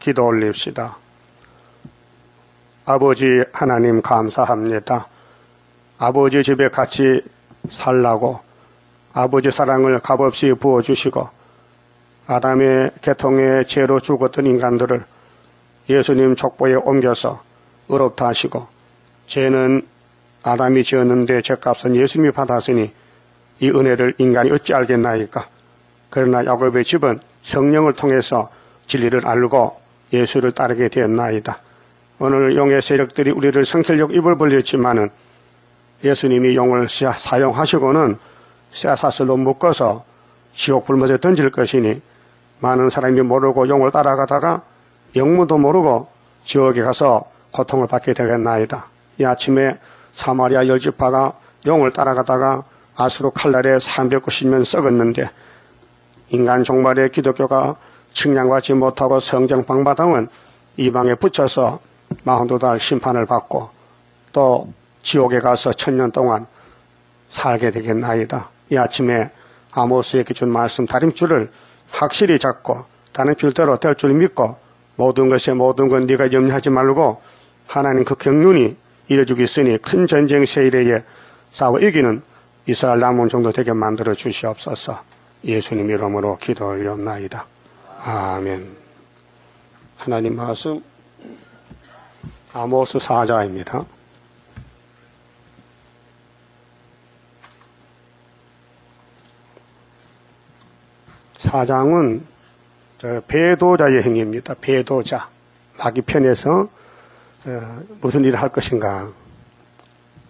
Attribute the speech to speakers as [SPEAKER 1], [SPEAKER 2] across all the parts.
[SPEAKER 1] 기도 올립시다. 아버지 하나님 감사합니다. 아버지 집에 같이 살라고 아버지 사랑을 값없이 부어주시고 아담의 계통의 죄로 죽었던 인간들을 예수님 족보에 옮겨서 의롭다 하시고 죄는 아담이 지었는데 죄값은 예수님이 받았으니 이 은혜를 인간이 어찌 알겠나이까. 그러나 야곱의 집은 성령을 통해서 진리를 알고 예수를 따르게 되었나이다. 오늘 용의 세력들이 우리를 성결력 입을 벌렸지만은 예수님이 용을 사용하시고는 쇠사슬로 묶어서 지옥 불못에 던질 것이니 많은 사람이 모르고 용을 따라가다가 영문도 모르고 지옥에 가서 고통을 받게 되겠나이다. 이 아침에 사마리아 10지파가 용을 따라가다가 아수르 칼날에 390년 썩었는데 인간 종말의 기독교가 측량받지 못하고 성경 방바당은 이방에 붙여서 42달 심판을 받고 또 지옥에 가서 1000년 동안 살게 되겠나이다. 이 아침에 아모스에게 준 말씀 다림줄을 확실히 잡고 다림줄대로 될 줄 믿고 모든 것에 모든 건 네가 염려하지 말고 하나님 그 경륜이 이뤄주고 있으니 큰 전쟁 세일에 싸워 이기는 이스라엘 남은 정도 되게 만들어 주시옵소서. 예수님 이름으로 기도 올려옵나이다. 아멘. 하나님 말씀 아모스 4장입니다. 사장은 배도자의 행위입니다. 배도자. 마귀 편에서 무슨 일을 할 것인가.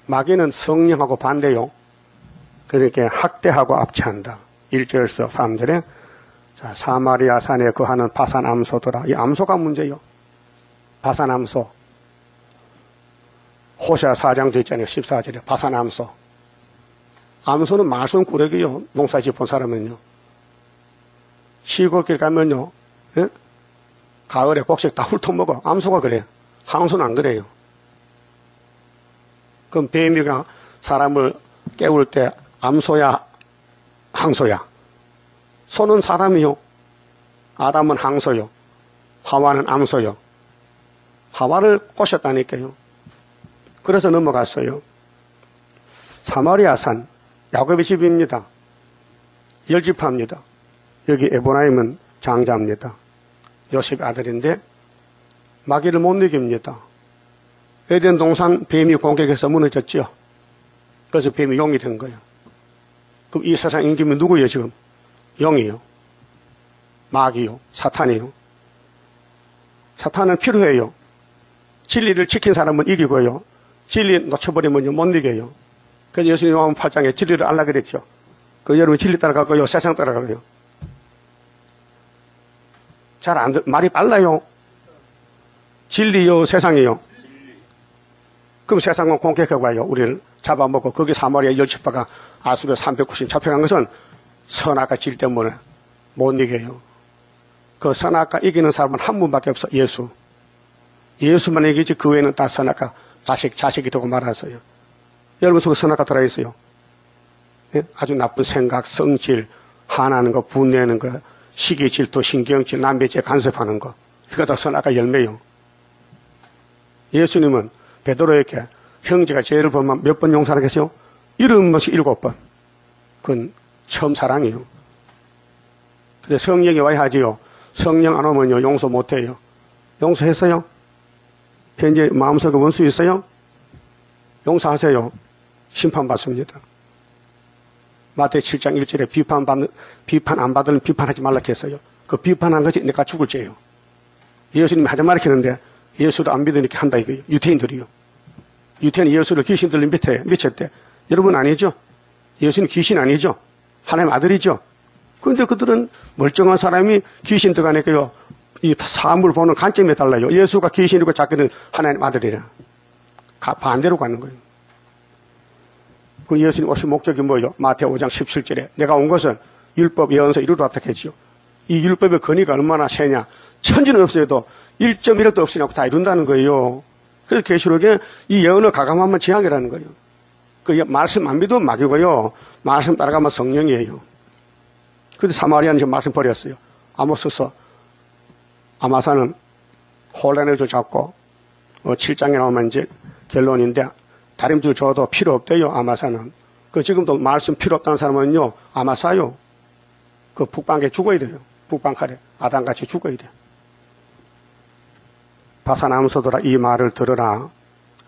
[SPEAKER 1] 마귀는 성령하고 반대요. 그러니까 학대하고 압제한다. 1절에서 3절에 자, 사마리아 산에 거하는 바산 암소더라. 이 암소가 문제요. 바산 암소. 호세아 4장도 있잖아요. 14절에 바산 암소. 암소는 말썽꾸러기요. 농사 짓본 사람은요. 시골길 가면요. 예? 가을에 곡식 다 훑어먹어. 암소가 그래요. 항소는 안 그래요. 그럼 뱀이가 사람을 깨울 때 암소야, 항소야. 소는 사람이요. 아담은 항소요. 하와는 암소요. 하와를 꼬셨다니까요. 그래서 넘어갔어요. 사마리아 산, 야곱의 집입니다. 10지파입니다. 여기 에브라임은 장자입니다. 요셉의 아들인데 마귀를 못 이깁니다. 에덴 동산 뱀이 공격해서 무너졌죠. 그래서 뱀이 용이 된 거예요. 그럼 이 세상 임금이 누구예요 지금? 영이요. 마귀요. 사탄이요. 사탄은 필요해요. 진리를 지킨 사람은 이기고요. 진리 놓쳐버리면 못 이겨요. 그래서 예수님 요한 8장에 진리를 알라 그랬죠. 그 여러분 진리 따라가고요. 세상 따라가고요. 잘 안 말이 빨라요. 진리요, 세상이요. 그럼 세상은 공격하고 와요. 우리를 잡아먹고 거기 사마리아 10지파가 아수르 390 잡혀간 것은 선악과 질 때문에 못 이겨요. 그 선악과 이기는 사람은 한 분밖에 없어. 예수. 예수만 이기지 그 외에는 다 선악과 자식이 되고 말았어요. 여러분 속에 선악과 들어있어요. 예? 아주 나쁜 생각, 성질, 화나는 거, 분내는 거, 시기, 질투, 신경질, 남배죄 간섭하는 거. 이거 다 선악과 열매요. 예수님은 베드로에게 형제가 죄를 범하면 몇 번 용서하겠어요? 70번씩 7번. 그건 처음 사랑이에요. 근데 성령이 와야 하지요. 성령 안 오면요, 용서 못 해요. 용서했어요? 현재 마음속에 원수 있어요? 용서하세요. 심판받습니다. 마태 7장 1절에 비판 안 받으면 비판하지 말라 했어요. 그 비판한 것이 내가 죽을 죄예요. 예수님이 하지 말라 했는데 예수를 안 믿으니까 한다 이거예요. 유태인들이요. 유태인이 예수를 귀신들로 미쳤대. 여러분 아니죠? 예수는 귀신 아니죠? 하나님 아들이죠? 그런데 그들은 멀쩡한 사람이 귀신 들어가니까요. 이 사물을 보는 관점이 달라요. 예수가 귀신이고 자기는 하나님 아들이라. 반대로 가는 거예요. 그 예수님 오신 목적이 뭐예요? 마태오 5장 17절에 내가 온 것은 율법 예언서 이루러 왔다 했지요. 이 율법의 권위가 얼마나 세냐. 천지는 없어도 1.1억도 없으냐고 다 이룬다는 거예요. 그래서 계시록에 이 예언을 가감하면 재앙이라는 거예요. 그 말씀 안 믿으면 마귀고요. 말씀 따라가면 성령이에요. 그런데 사마리아는 지금 말씀 버렸어요. 아모스서 아마사는 혼란해도 잡고 7장에 나오면 이제 결론인데 다림줄 줘도 필요 없대요. 아마사는. 그 지금도 말씀 필요 없다는 사람은요. 아마사요. 그 북방에 죽어야 돼요. 북방칼에 아담같이 죽어야 돼요. 바사나무소들아 이 말을 들으라.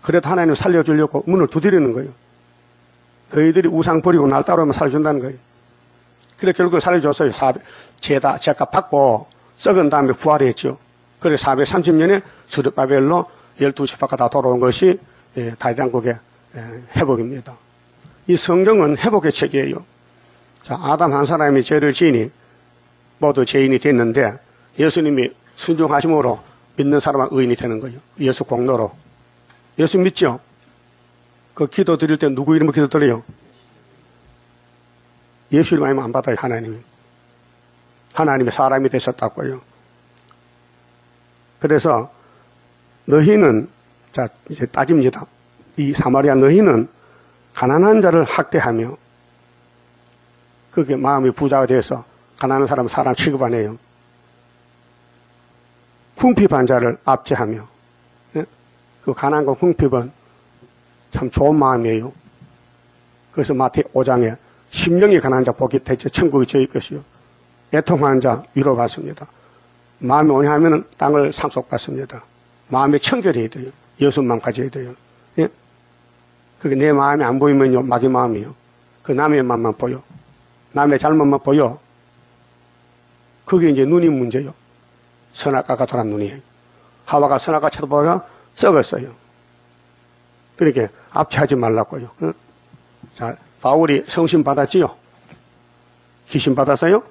[SPEAKER 1] 그래도 하나님을 살려주려고 문을 두드리는 거예요. 너희들이 우상 버리고 날 따라오면 살려준다는 거예요. 그래 결국 살려줬어요. 제값 받고 썩은 다음에 부활했죠. 그래 430년에 스룹바벨로 12지파가 다 돌아온 것이 다윗왕국의 회복입니다. 이 성경은 회복의 책이에요. 자, 아담 한 사람이 죄를 지으니 모두 죄인이 됐는데 예수님이 순종하심으로 믿는 사람은 의인이 되는 거예요. 예수 공로로. 예수 믿죠? 그 기도 드릴 때 누구 이름으로 기도 드려요? 예수 이름 아니면 안 받아요, 하나님이. 하나님의 사람이 되셨다고요. 그래서 너희는, 자, 이제 따집니다. 이 사마리아 너희는 가난한 자를 학대하며 그게 마음이 부자가 돼서 가난한 사람 취급하네요. 궁핍한 자를 압제하며 그 가난과 궁핍은 참 좋은 마음이에요. 그래서 마태 5장에 심령이 가난한 자 복이 대체 천국이 저희 것이요. 애통하는 자 위로받습니다. 마음이 오냐하면 땅을 상속받습니다. 마음이 청결해야 돼요. 예수만 가져야 돼요. 예? 그게 내 마음이 안 보이면요, 마귀 마음이요. 그 남의 마음만 보여. 남의 잘못만 보여. 그게 이제 눈이 문제요. 선악과가 돌아 눈이에요. 하와가 선악과 쳐다보다가 썩었어요. 그렇게 압제하지 말라고요. 응? 자, 바울이 성신 받았지요? 귀신 받았어요?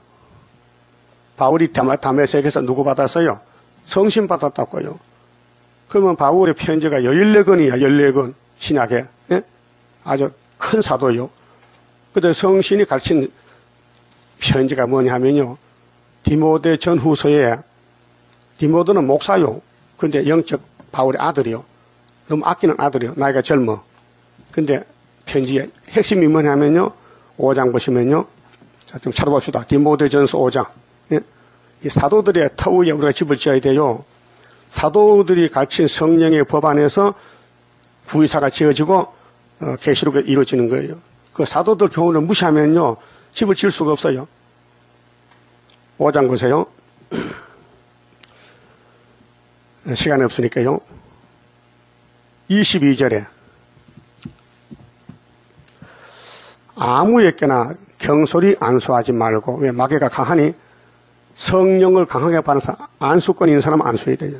[SPEAKER 1] 바울이 다메섹에서 누구 받았어요? 성신 받았다고요. 그러면 바울의 편지가 14권이야, 14권. 신약에. 예? 아주 큰 사도요. 근데 성신이 가르친 편지가 뭐냐 하면요. 디모데 전후서에, 디모데는 목사요. 근데 영적 바울의 아들이요. 너무 아끼는 아들이요. 나이가 젊어. 근데 편지의 핵심이 뭐냐면요. 5장 보시면요. 자, 좀 찾아봅시다. 디모데 전서 5장. 예? 이 사도들의 터위에 우리가 집을 지어야 돼요. 사도들이 가르친 성령의 법 안에서 구의사가 지어지고 계시록이 이루어지는 거예요. 그 사도들 교훈을 무시하면요. 집을 지을 수가 없어요. 5장 보세요. 시간이 없으니까요. 22절에 아무에게나 경솔히 안수하지 말고, 왜 마귀가 강하니 성령을 강하게 받는 사람, 안수권 있는 사람은 안수해야 돼요.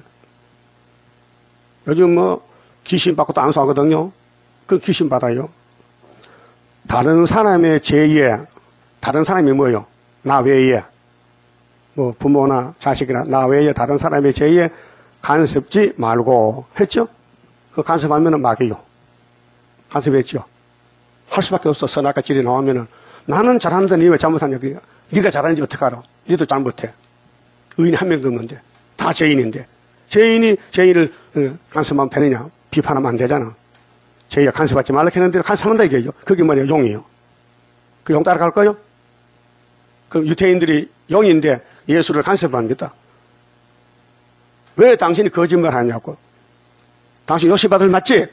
[SPEAKER 1] 요즘 귀신 받고도 안수하거든요. 그 귀신 받아요. 다른 사람의 죄에, 다른 사람이 뭐예요? 나 외에, 부모나 자식이나 나 외에 다른 사람의 죄에 간섭지 말고 했죠? 그 간섭하면은 마귀요. 간섭했죠? 할 수밖에 없어. 선악과 질이 나오면은 나는 잘하는데 니 왜 잘못하냐? 네가 잘하는지 어떻게 알아? 니도 잘못해. 의인이 한 명도 없는데 다 죄인인데 죄인을 간섭하면 되느냐? 비판하면 안 되잖아. 죄가 간섭받지 말라 했는데 간섭한다 이게요. 그게 뭐냐? 용이요. 그 용 따라갈 거요? 그 유태인들이 용인데 예수를 간섭합니다. 왜 당신이 거짓말 하냐고. 당신 요셉 아들 맞지?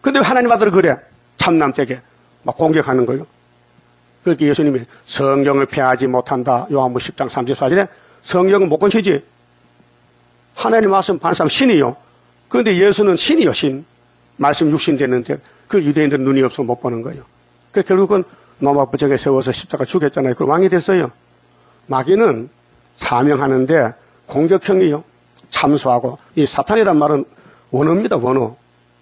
[SPEAKER 1] 근데 왜 하나님 아들을 그래? 참남되게 막 공격하는 거예요. 그렇게 예수님이 성경을 폐하지 못한다. 요한복음 10장 34절에 성경은 못 건치지. 하나님 말씀 받는 사람 신이요. 그런데 예수는 신이요, 신. 말씀 육신 됐는데 그 유대인들은 눈이 없어 못 보는 거예요. 그래서 결국은 로마 부적에 세워서 십자가 죽였잖아요. 그 왕이 됐어요. 마귀는 사명하는데 공격형이요. 참수하고. 이 사탄이란 말은 원어입니다, 원어.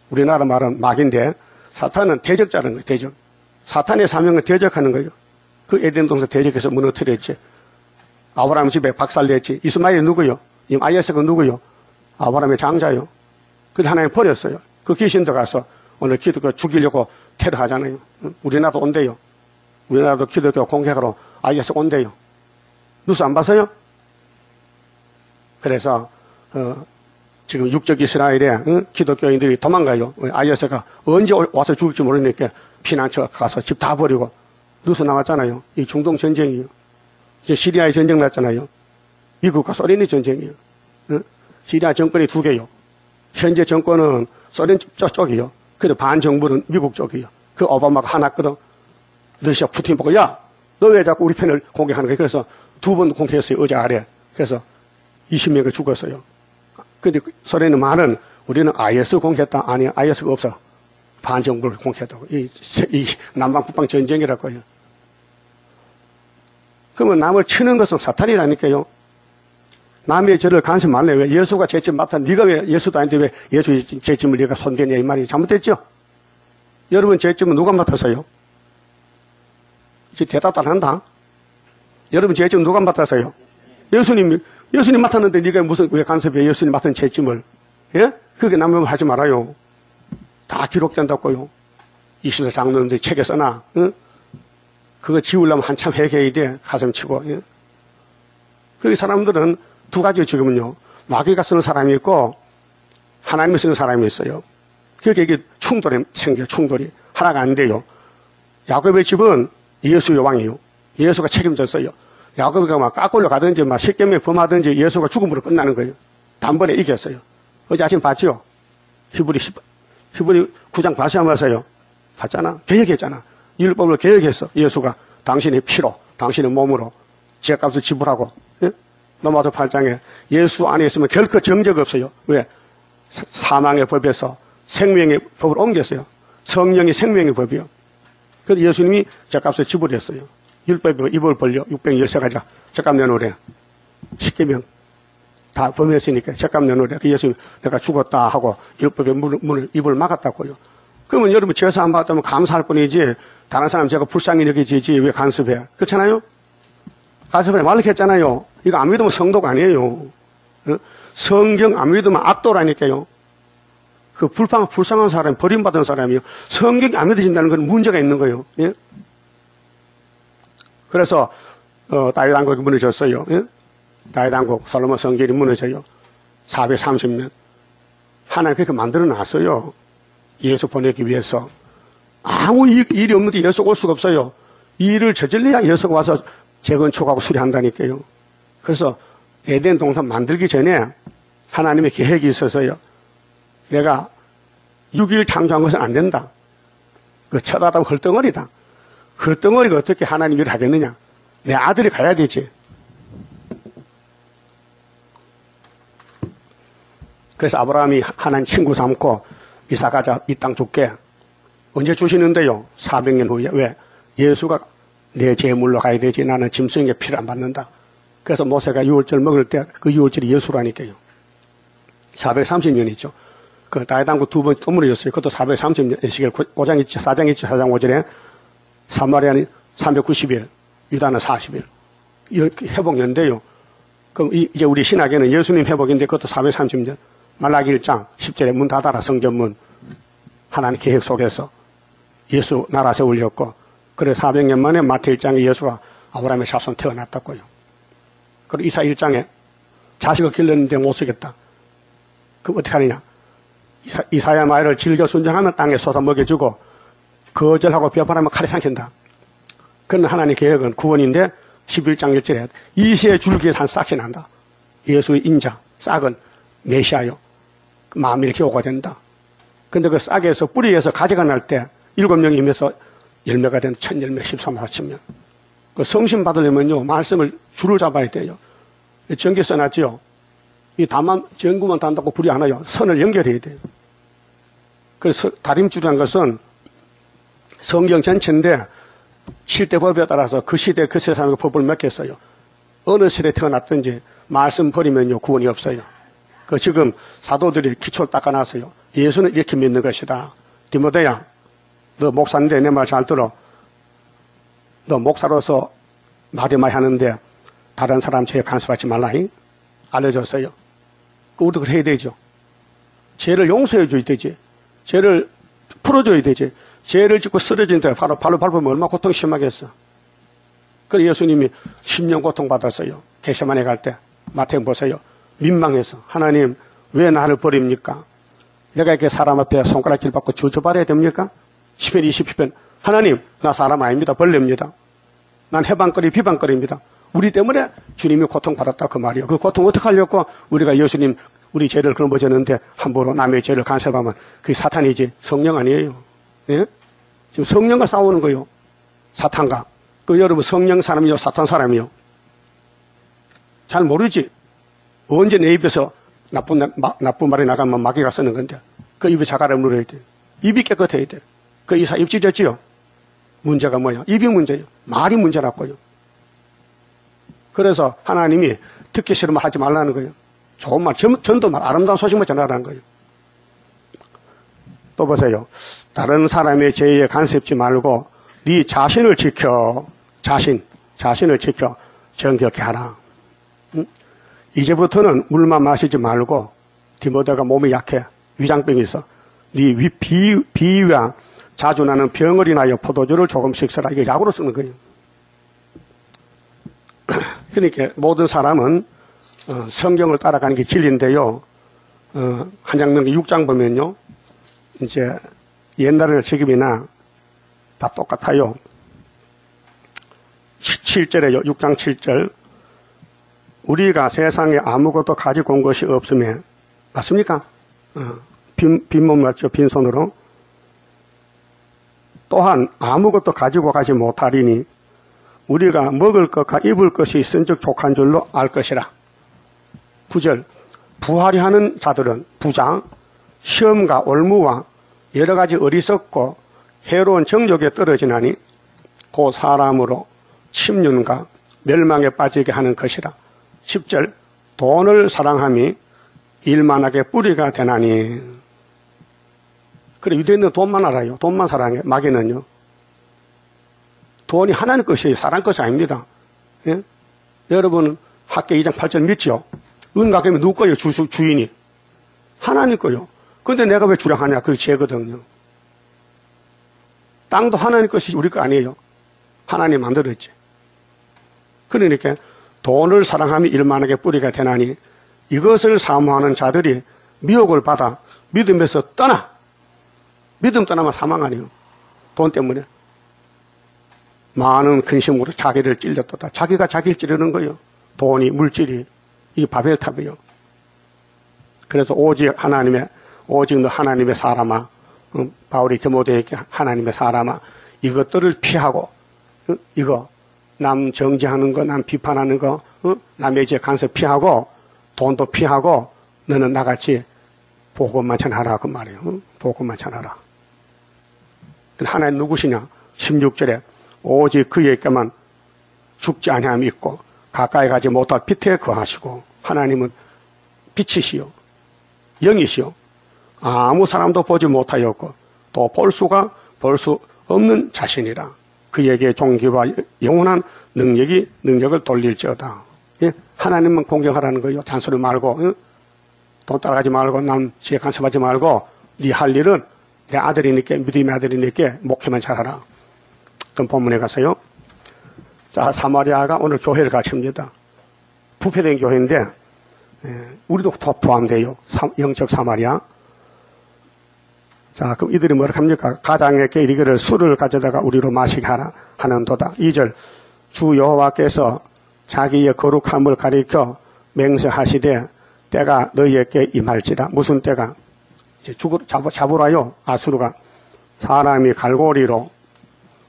[SPEAKER 1] 우리나라 말은 마귀인데 사탄은 대적자는 거예요, 대적. 사탄의 사명은 대적하는 거예요. 그 에덴 동산 대적해서 무너뜨렸지. 아브라함 집에 박살냈지. 이스마엘이 누구요? 아이에스가 누구요? 아브라함의 장자요. 근데 하나님 버렸어요. 그 귀신도 가서 오늘 기독교 죽이려고 테러하잖아요. 우리나라도 온대요. 우리나라도 기독교 공격하러 아이에스 온대요. 뉴스 안 봤어요? 그래서 지금 육적 이스라엘에 기독교인들이 도망가요. 아이에스가 언제 와서 죽을지 모르니까 피난처 가서 집 다 버리고. 뉴스 나왔잖아요. 이 중동 전쟁이요. 이제 시리아의 전쟁 났잖아요. 미국과 소련의 전쟁이요. 시리아 정권이 두 개요. 현재 정권은 소련 쪽이요. 그래도 반정부는 미국 쪽이요. 그 오바마가 하나거든. 러시아 푸틴 보고, 야, 너 왜 자꾸 우리 편을 공격하는 거야? 그래서 두 번 공격했어요. 어제 아래. 그래서 20명이 죽었어요. 근데 소련의 말은 우리는 IS 공격했다. 아니, IS가 없어. 반정부를 공격했다고. 이 남방북방 전쟁이라고요. 그러면 남을 치는 것은 사탄이라니까요. 남의 죄를 간섭 말래. 왜 예수가 죄짐 맡아? 네가 왜 예수도 아닌데 왜 예수의 죄짐을 네가 손대냐 이 말이 잘못됐죠? 여러분 죄짐은 누가 맡아서요? 이제 대답도 안 한다. 여러분 죄짐은 누가 맡아서요? 예수님 맡았는데 네가 무슨 왜 간섭해? 예수님 맡은 죄짐을. 예? 그게 남의 하지 말아요. 다 기록된다고요. 24 장로님들 책에 써놔. 응? 그거 지우려면 한참 회개해야 돼. 가슴 치고. 예? 그 사람들은 두 가지 지금은요. 마귀가 쓰는 사람이 있고 하나님이 쓰는 사람이 있어요. 그러니까 이게 충돌이 생겨요. 충돌이. 하나가 안 돼요. 야곱의 집은 예수의 왕이요. 예수가 책임졌어요. 야곱이가 막 깎으려 가든지 막 십계명 범하든지 예수가 죽음으로 끝나는 거예요. 단번에 이겼어요. 어제 아침 봤죠? 히브리 9장 다시 한번 봤어요. 봤잖아. 개혁했잖아. 율법을 개혁했어. 예수가 당신의 피로, 당신의 몸으로 죄값을 지불하고. 예? 로마서 8장에 예수 안에 있으면 결코 정죄가 없어요. 왜? 사망의 법에서 생명의 법을 옮겼어요. 성령이 생명의 법이요. 그래서 예수님이 죄값을 지불했어요. 율법에 입을 벌려 613가지가 죄값 내놓으래. 십계명 다 범했으니까 죄값 내놓으래. 그 예수님 내가 죽었다 하고 율법의 문을 입을 막았다고요. 그러면 여러분 죄사 안 받았다면 감사할 뿐이지 다른 사람 제가 불쌍히 여기지지 왜 간섭해? 그렇잖아요? 간섭해 말했잖아요. 이거 안 믿으면 성도가 아니에요. 성경 안 믿으면 악도라니까요. 그 불쌍한 사람, 버림받은 사람이요. 성경이 안 믿어진다는 건 문제가 있는 거예요. 예? 그래서 다윗 왕국이 무너졌어요. 예? 다윗 왕국 솔로몬 성전이 무너져요. 430년. 하나님 그렇게 만들어 놨어요. 예수 보내기 위해서. 아무 일이 없는데 예수가 올 수가 없어요. 이 일을 저질러야 예수가 와서 재건축하고 수리한다니까요. 그래서 에덴 동산 만들기 전에 하나님의 계획이 있어서요. 내가 6일 창조한 것은 안 된다. 그 쳐다보면 헐덩어리다. 헐덩어리가 어떻게 하나님 일을 하겠느냐. 내 아들이 가야 되지. 그래서 아브라함이 하나님 친구 삼고 이사 가자, 이 땅 줄게. 언제 주시는데요? 400년 후에. 왜? 예수가 내 제물로 가야 되지. 나는 짐승의 피를 안 받는다. 그래서 모세가 유월절 먹을 때 그 유월절이 예수라니까요. 430년이죠. 그 다윗 왕국 두 번 또 무너졌어요. 그것도 430년. 에스겔 5장 있죠. 4장 있죠. 4장 5절에 사마리아는 390일, 유다는 40일. 회복연대요. 그럼 이제 우리 신학에는 예수님 회복인데 그것도 430년. 말라기 1장 10절에 문 닫아라 성전문. 하나님 계획 속에서 예수 나라 세우려고. 그래 400년 만에 마태 1장에 예수가 아브라함의 자손 태어났다고요. 그리고 이사 1장에 자식을 길렀는데 못 쓰겠다. 그럼 어떻게 하느냐. 이사야 말을 즐겨 순종하면 땅에 쏟아 먹여주고 거절하고 비판하면 칼에 삼킨다. 그런 하나님의 계획은 구원인데 11장 1절에 이새의 줄기에 산 싹이 난다. 예수의 인자, 싹은 메시아요. 마음이 이렇게 오가 된다. 근데 그 싹에서 뿌리에서 가지가 날 때 7명이 임해서 열매가 된 첫 열매 13만 4천명. 그 성신 받으려면요 말씀을 줄을 잡아야 돼요. 전기 써놨지요. 이 다만 전구만 단다고 불이 안 와요. 선을 연결해야 돼요. 그래서 다림줄이라는 것은 성경 전체인데 7대 법에 따라서 그 시대 그 세상의 법을 맡겼어요. 어느 시대에 태어났든지 말씀 버리면요 구원이 없어요. 그 지금 사도들이 기초를 닦아놨어요. 예수는 이렇게 믿는 것이다. 디모데야, 너 목사인데 내 말 잘 들어. 너 목사로서 말이 많이 하는데 다른 사람 죄에 간섭하지 말라. 알려줬어요. 우리도 그렇게 해야 되죠. 죄를 용서해 줘야 되지. 죄를 풀어줘야 되지. 죄를 짓고 쓰러진데 발로 밟으면 얼마나 고통 심하겠어. 그래서 예수님이 10년 고통받았어요. 겟세마네 갈 때. 마태복음 보세요. 민망해서 하나님 왜 나를 버립니까? 내가 이렇게 사람 앞에 손가락질 받고 저주받아야 됩니까? 10편 20편 하나님 나 사람 아닙니다. 벌레입니다. 난 해방거리 비방거리입니다. 우리 때문에 주님이 고통받았다 그 말이에요. 그 고통 어떻게 하려고 우리가 예수님 우리 죄를 걸머졌는데 함부로 남의 죄를 간섭하면 그게 사탄이지 성령 아니에요. 예? 지금 성령과 싸우는 거요. 사탄과. 그 여러분 성령 사람이요 사탄 사람이요. 잘 모르지. 언제 내 입에서 나쁜 말이 나가면 마귀가 쓰는 건데 그 입에 자갈을 물어야 돼. 입이 깨끗해야 돼. 그 이사 입 찢었지요. 문제가 뭐야? 입이 문제예요. 말이 문제라고요. 그래서 하나님이 듣기 싫으면 하지 말라는 거예요. 좋은 말, 전도말, 아름다운 소식만 전하라는 거예요. 또 보세요. 다른 사람의 죄에 간섭지 말고 네 자신을 지켜. 자신을 지켜 정결케 하라. 응? 이제부터는 물만 마시지 말고 디모데가 몸이 약해. 위장병이 있어. 네 비위와 자주 나는 병을 인하여 포도주를 조금씩 써라. 이게 약으로 쓰는 거예요. 그러니까 모든 사람은 성경을 따라가는 게 진리인데요. 한장면 6장 보면요. 이제 옛날에는 지금이나 다 똑같아요. 7절에요. 6장 7절. 우리가 세상에 아무것도 가지고 온 것이 없으면 맞습니까? 빈몸 맞죠? 빈손으로. 또한 아무것도 가지고 가지 못하리니 우리가 먹을 것과 입을 것이 있은즉 족한 줄로 알 것이라. 9절. 부하리 하는 자들은 부장, 시험과 올무와 여러 가지 어리석고 해로운 정욕에 떨어지나니 그 사람으로 침륜과 멸망에 빠지게 하는 것이라. 10절. 돈을 사랑함이 일만하게 뿌리가 되나니. 그래, 유대인은 돈만 알아요. 돈만 사랑해. 마귀는요. 돈이 하나님 것이에요. 사람 것이 아닙니다. 예? 여러분은 학계 2장 8절 믿지요? 은가격이 누구 거예요? 주인이. 하나님 거요. 근데 내가 왜 주량하냐? 그게 죄거든요. 땅도 하나님 것이 우리 거 아니에요. 하나님 만들었지. 그러니까 돈을 사랑함이 일만하게 뿌리가 되나니 이것을 사모하는 자들이 미혹을 받아 믿음에서 떠나. 믿음 떠나면 사망 아니에요. 돈 때문에. 많은 근심으로 자기를 찔렸다. 자기가 자기를 찌르는 거예요. 돈이, 물질이. 이게 바벨탑이에요. 그래서 오직 너 하나님의 사람아. 바울이 디모데에게 하나님의 사람아. 이것들을 피하고, 이거, 남 정죄하는 거, 남 비판하는 거, 남의 죄 간섭 피하고, 돈도 피하고, 너는 나같이 복음만 전하라. 그 말이에요. 복음만 전하라. 하나님 누구시냐? 16절에 오직 그에게만 죽지 아니함이 있고 가까이 가지 못할 빛에 거하시고 하나님은 빛이시요 영이시요 아무 사람도 보지 못하였고 또 볼 수 없는 자신이라. 그에게 존귀와 영원한 능력을 돌릴지어다. 예? 하나님만 공경하라는 거예요. 잔소리 말고 돈 따라가지 말고 남 지혜 간섭하지 말고 네 할 일은 내 아들이니까 믿음의 아들이니까 목회만 잘하라. 그럼 본문에 가서요. 자, 사마리아가 오늘 교회를 가르칩니다. 부패된 교회인데 우리도 더 포함돼요. 영적 사마리아. 자, 그럼 이들이 뭐라 합니까? 가장에게 이르기를 술을 가져다가 우리로 마시게 하라 하는도다. 2절. 주 여호와께서 자기의 거룩함을 가리켜 맹세하시되 때가 너희에게 임할지라. 무슨 때가? 이제 잡으라요. 아수르가. 사람이 갈고리로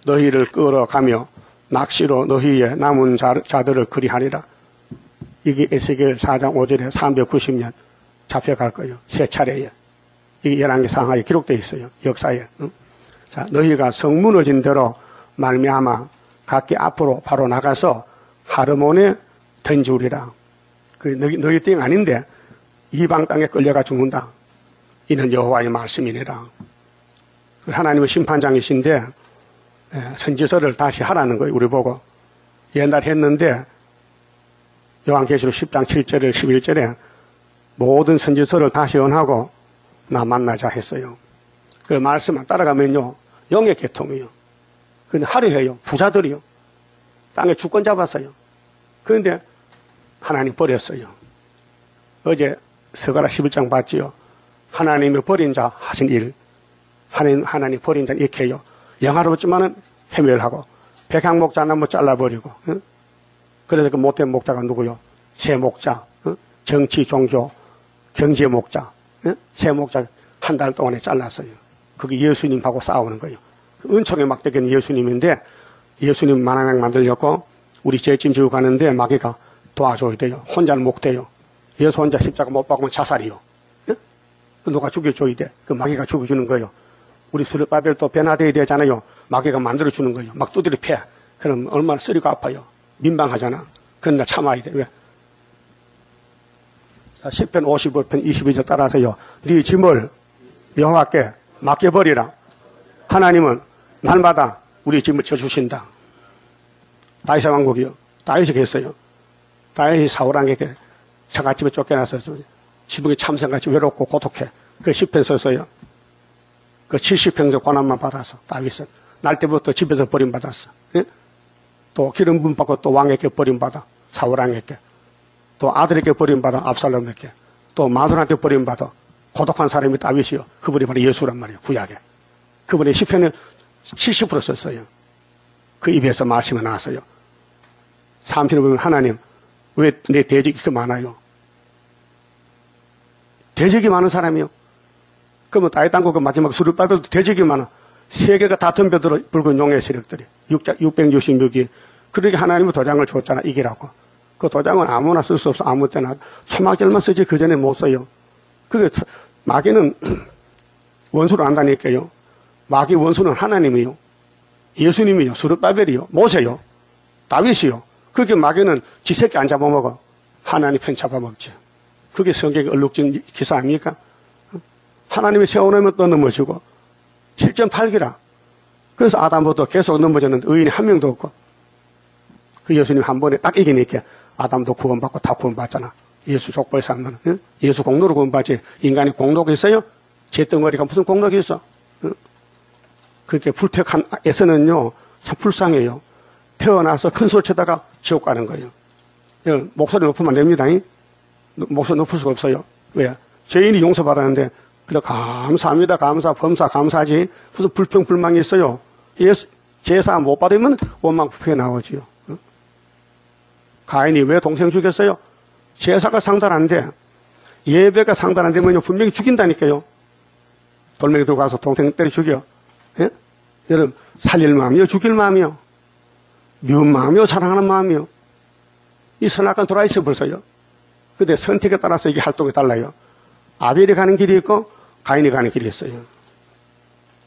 [SPEAKER 1] 너희를 끌어가며 낚시로 너희의 남은 자들을 그리하리라. 이게 에스겔 4장 5절에 390년 잡혀갈 거예요. 세 차례에. 이게 열왕기 상하에 기록되어 있어요. 역사에. 자, 너희가 성 무너진 대로 말미암아 각기 앞으로 바로 나가서 하르몬에 던지우리라. 그 너희 땅 아닌데 이방 땅에 끌려가 죽는다. 이는 여호와의 말씀이니라. 하나님의 심판장이신데 선지서를 다시 하라는 거예요. 우리 보고. 옛날 했는데 요한계시록 10장 7절에 11절에 모든 선지서를 다시 언하고 나 만나자 했어요. 그 말씀만 따라가면요. 영의 계통이요. 근데 하루해요. 부자들이요. 땅에 주권 잡았어요. 그런데 하나님 버렸어요. 어제 스가랴 11장 봤지요. 하나님이 버린 자 하신 일. 하나님 버린 자 이렇게 해요. 영화롭지만은 해멸하고 백향목자 나무 잘라버리고. 응? 그래서 그 못된 목자가 누구요? 새 목자, 정치, 종교, 경제 목자, 새 목자 한 달 동안에 잘랐어요. 그게 예수님하고 싸우는 거예요. 은총의 막대기는 예수님인데 예수님 만왕양 만들려고 우리 죄짐 지고 가는데 마귀가 도와줘야 돼요. 혼자는 못 돼요. 예수 혼자 십자가 못 박으면 자살이요. 누가 죽여줘야 돼. 그 마귀가 죽여주는 거예요. 우리 스룹바벨도 변화되어야 되잖아요. 마귀가 만들어주는 거예요. 막 두드려 패. 그럼 얼마나 쓰리고 아파요. 민망하잖아. 그러나 참아야 돼. 왜? 10편 55편 22절 따라서요. 네 짐을 여호와께 맡겨버리라. 하나님은 날마다 우리 짐을 져주신다. 다윗의 왕국이요. 다윗이 했어요. 다윗이 사울왕에게 처갓집에 쫓겨나서 지붕에 참새같이 외롭고 고독해. 그 10편 썼어요. 그 70평생 고난만 받아서 다윗은 날 때부터 집에서 버림받았어. 예? 또 기름 부음 받고 또 왕에게 버림받아. 사울왕에게. 또 아들에게 버림받아. 압살롬에게. 또 마누라한테 버림받아. 고독한 사람이 다윗이요. 그분이 바로 예수란 말이에요. 구약에. 그분이 10편에 70% 썼어요. 그 입에서 말씀이 나왔어요. 3편에 보면 하나님 왜 내 대적이 그렇게 많아요? 대적이 많은 사람이요. 그러면 다윗 왕국 마지막 스룹바벨도 대적이 많아. 세계가 다 덤벼들어 붉은 용의 세력들이 666이. 그러게 하나님은 도장을 줬잖아. 이기라고. 그 도장은 아무나 쓸 수 없어. 아무 때나 초막절만 쓰지 그 전에 못 써요. 그게 마귀는 원수를 안다니까요. 마귀 원수는 하나님이요. 예수님이요. 스룹바벨이요. 모세요. 다윗이요. 그게 마귀는 지 새끼 안 잡아먹어. 하나님 편 잡아먹지. 그게 성경의 얼룩진 기사 아닙니까? 하나님이 세워놓으면 또 넘어지고 7.8기라. 그래서 아담부터 계속 넘어졌는데 의인이 한 명도 없고 그 예수님 한 번에 딱 이기니까 아담도 구원받고 다 구원받잖아. 예수 족보의 사람들은. 응? 예수 공로로 구원받지. 인간이 공로가 있어요? 잿덩어리가 무슨 공로가 있어? 응? 그렇게 불택한 에서는요 참 불쌍해요. 태어나서 큰 소리 쳐다가 지옥 가는 거예요. 목소리 높으면 안 됩니다. 목소리 높을 수가 없어요. 왜? 죄인이 용서받았는데 그래 감사합니다. 감사, 범사, 감사하지. 무슨 불평, 불만이 있어요. 제사 못 받으면 원망, 불평이 나오지요. 가인이 왜 동생 죽였어요? 제사가 상달한데 예배가 상달 안 되면 분명히 죽인다니까요. 돌멩이 들고 가서 동생 때려 죽여. 예? 여러분 살릴 마음이요, 죽일 마음이요, 미운 마음이요, 사랑하는 마음이요. 이 선악관 돌아있어 벌써요. 근데 선택에 따라서 이게 활동이 달라요. 아벨이 가는 길이 있고 가인이 가는 길이 있어요.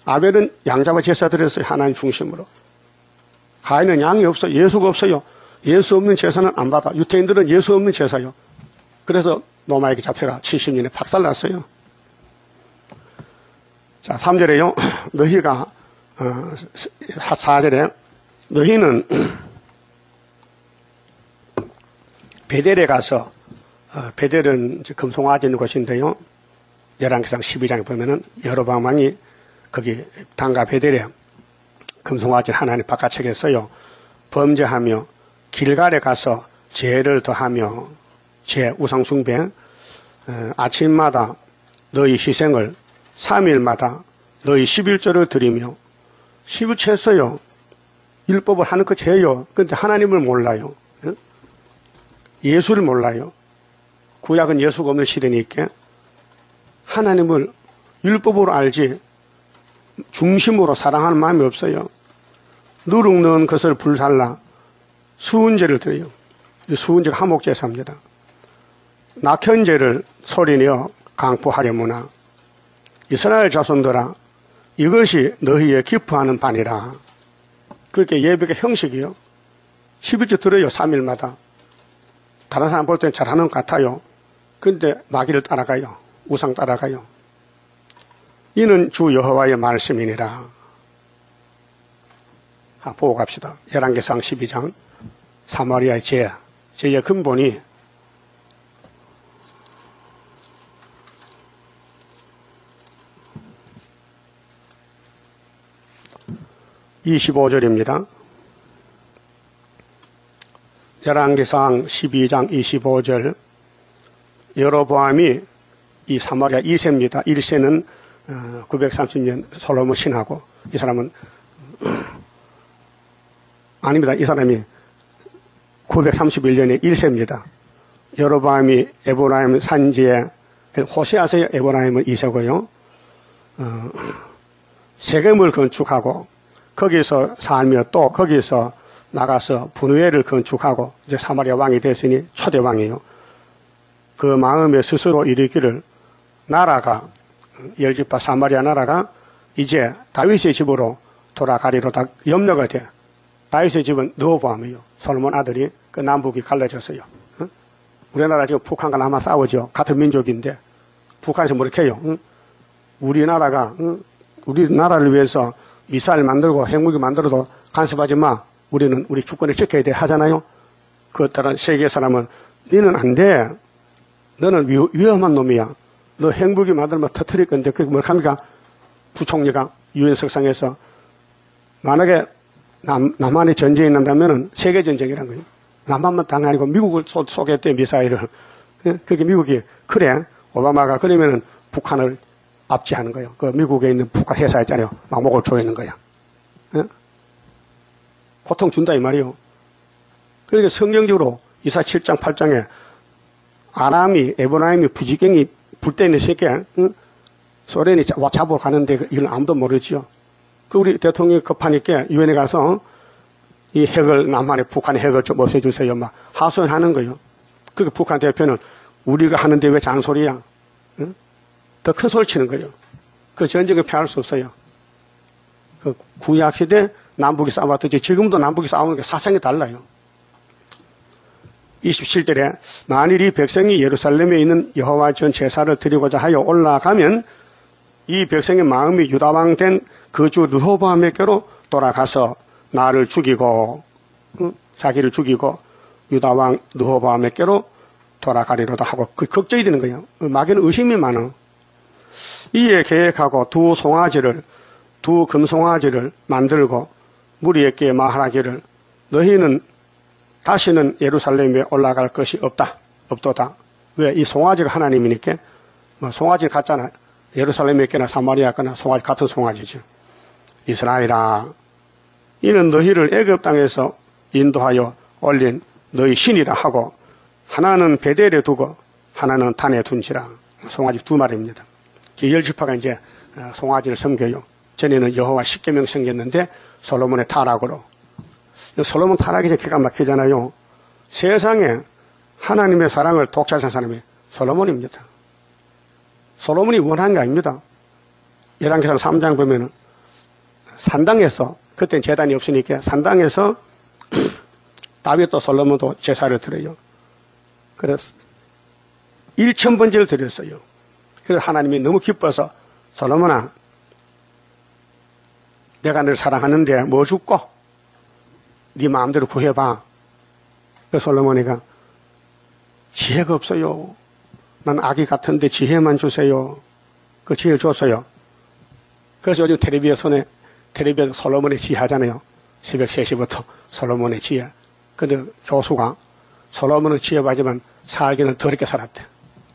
[SPEAKER 1] 아벨은 양잡아 제사 드렸어요. 하나님 중심으로. 가인은 양이 없어요. 예수가 없어요. 예수 없는 제사는 안 받아. 유태인들은 예수 없는 제사요. 그래서 로마에게 잡혀가 70년에 박살났어요. 자, 3절에요. 너희가 4절에 너희는 베델에 가서 베델은 금송아지 있는 곳인데요. 열왕기상 12장에 보면은 여로보암 왕이 거기 단가 베델에 금송아지 하나님 바깥쪽에 서요. 범죄하며 길갈에 가서 죄를 더하며 죄 우상숭배 아침마다 너희 희생을 3일마다 너희 11조를 드리며 11조 했어요. 율법을 하는 거 죄요. 그런데 하나님을 몰라요. 예수를 몰라요. 구약은 예수가 없는 시대니까 하나님을 율법으로 알지 중심으로 사랑하는 마음이 없어요. 누룩 넣은 것을 불살라 수은제를 드려요. 수은제가 화목제사입니다. 낙현제를 소리내어 강포하려무나 이스라엘 자손들아 이것이 너희의 기뻐하는 바니라. 그렇게 예배의 형식이요. 11조 들어요. 3일마다. 다른 사람 볼 때는 잘하는 것 같아요. 근데 마귀를 따라가요. 우상 따라가요. 이는 주 여호와의 말씀이니라. 보고 갑시다. 열왕기상 12장 사마리아의 죄의 근본이 (25절입니다) 열왕기상 12장 25절 여로보암이 이 사마리아 2세입니다. 1세는 930년 솔로몬 신하고 이 사람은 아닙니다. 이 사람이 931년에 1세입니다. 여로보암이 에브라임 산지에 호세아서의 에브라임은 이세고요. 세겜을 건축하고 거기서 살며 또 거기서 나가서 분우엘을 건축하고 이제 사마리아 왕이 됐으니 초대 왕이에요. 그 마음에 스스로 이르기를 나라가 열지파 사마리아 나라가 이제 다윗의 집으로 돌아가리로다 염려가 돼. 다윗의 집은 르호보암이요. 솔로몬 아들이 그 남북이 갈라졌어요. 우리나라 지금 북한과 남아 싸우죠. 같은 민족인데 북한에서 뭐렇게 해요? 우리나라가 우리나라를 위해서 미사일 만들고 핵무기 만들어도 간섭하지 마. 우리는 우리 주권을 지켜야 돼 하잖아요. 그에 따라 세계 사람은 너는 안 돼. 너는 위험한 놈이야. 너 핵무기 만들면 터뜨릴 건데 그게 뭘 합니까? 부총리가 유엔 석상에서 만약에 남한이 전쟁이 난다면은 세계 전쟁이란 거예요. 남한만 당이 아니고 미국을 쏘겠대 미사일을. 그게 미국이 그래 오바마가 그러면은 북한을 압제하는 거예요. 그 미국에 있는 북한 회사 있잖아요. 막 목을 조이는 거야. 고통 준다 이 말이요. 그러니까 성경적으로 이사 7장 8장에 아람이 에브라임이 부지경이 불때는 새끼야. 소련이 잡으러 가는데 이걸 아무도 모르지요. 그 우리 대통령이 급하니까 유엔에 가서 이 핵을 남한에 북한의 핵을 좀 없애주세요. 막 하소연하는 거예요. 그 북한 대표는 우리가 하는데 왜 잔소리야? 더 큰 소리 치는 거예요. 그 전쟁을 피할 수 없어요. 그 구약시대 남북이 싸웠듯이 지금도 남북이 싸우는 게 사상이 달라요. 27절에 만일 이 백성이 예루살렘에 있는 여호와 전 제사를 드리고자 하여 올라가면 이 백성의 마음이 유다왕 된 그 주 르호보암에게로 돌아가서 나를 죽이고 자기를 죽이고 유다왕 르호보암에게로 돌아가리로다 하고 그 걱정이 되는 거예요. 마귀는 의심이 많아. 이에 계획하고 두 금송아지를 만들고 무리에게 말하기를 너희는 다시는 예루살렘에 올라갈 것이 없도다. 왜? 이 송아지가 하나님이니까 송아지를 갖잖아. 예루살렘에 있거나 사마리아 있거나 송아지 같은 송아지죠. 이스라엘아 이는 너희를 애굽 땅에서 인도하여 올린 너희 신이라 하고 하나는 베델에 두고 하나는 단에 둔지라. 송아지 두 마리입니다. 열지파가 이제 송아지를 섬겨요. 전에는 여호와 십계명 생겼는데 솔로몬의 타락으로. 솔로몬 타락이 이제 기가 막히잖아요. 세상에 하나님의 사랑을 독차지한 사람이 솔로몬입니다. 솔로몬이 원한 게 아닙니다. 열왕기상 3장 보면은 산당에서 그때는 제단이 없으니까 산당에서 다윗도 솔로몬도 제사를 드려요. 그래서 1,000번째를 드렸어요. 그래서 하나님이 너무 기뻐서 솔로몬아 내가 너를 사랑하는데 뭐 줄고 네 마음대로 구해봐. 그 솔로몬이가 지혜가 없어요. 난 아기 같은데 지혜만 주세요. 그 지혜를 줬어요. 그래서 요즘 텔레비에서 솔로몬의 지혜 하잖아요. 새벽 3시부터 솔로몬의 지혜. 근데 교수가 솔로몬은 지혜 받지만 살기는 더럽게 살았대.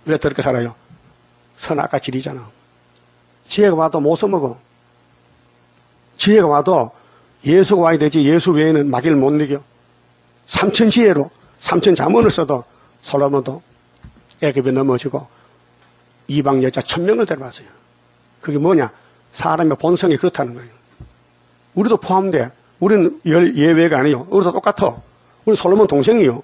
[SPEAKER 1] 왜 더럽게 살아요? 선악과 질이잖아. 지혜가 와도 못 써먹어. 지혜가 와도 예수가 와야 되지 예수 외에는 마귀를 못 이겨. 3천 지혜로 3천 자문을 써도 솔로몬도 애굽에 넘어지고 이방 여자 1,000명을 데려왔어요. 그게 뭐냐? 사람의 본성이 그렇다는 거예요. 우리도 포함돼. 우리는 예외가 아니에요. 우리도 똑같아. 우리 솔로몬 동생이요.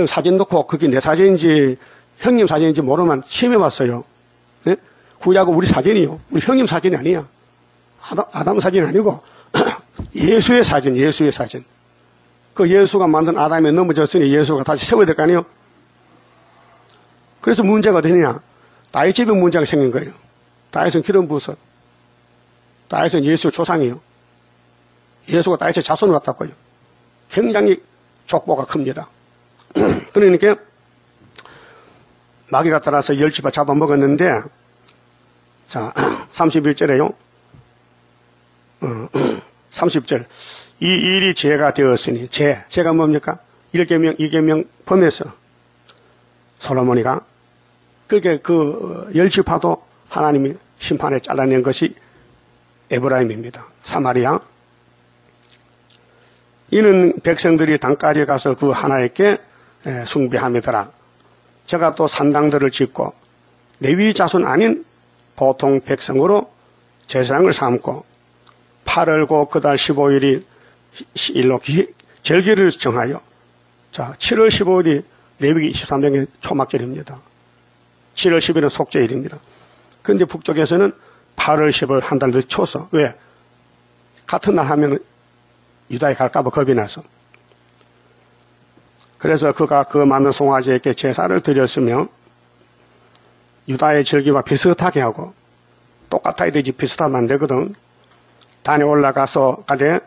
[SPEAKER 1] 사진 놓고 그게 내 사진인지 형님 사진인지 모르면 시험해봤어요. 네? 구약은 우리 사진이요. 우리 형님 사진이 아니야. 아담 사진이 아니고 예수의 사진. 그 예수가 만든 아담에 넘어졌으니 예수가 다시 세워야 될 거 아니에요. 그래서 문제가 되느냐? 다윗 집에 문제가 생긴 거예요. 다윗은 기름 부어서. 다윗은 예수의 조상이에요. 예수가 다윗의 자손을 왔다고요. 굉장히 족보가 큽니다. 그러니까 마귀가 따라서 10지파 잡아먹었는데 자 31절에요. 30절 이 일이 죄가 되었으니 죄가 뭡니까? 1계명 2계명 범해서 솔로몬이가 그렇게 그 10지파도 하나님이 심판에 잘라낸 것이 에브라임입니다. 사마리아. 이는 백성들이 땅까지 가서 그 하나님께 숭배함이더라. 제가 또 산당들을 짓고 레위 자손 아닌 보통 백성으로 제사장을 삼고 8월 고 그달 15일이 일로 절기를 정하여 자 7월 15일이 레위기 23년의 초막절입니다. 7월 10일은 속죄일입니다. 그런데 북쪽에서는 8월 15일 한 달 늦춰서 왜? 같은 날 하면 유다에 갈까봐 겁이 나서 그래서 그가 그 많은 송아지에게 제사를 드렸으며 유다의 절기와 비슷하게 하고 똑같아야 되지 비슷하면 안 되거든. 단에 올라가서 가되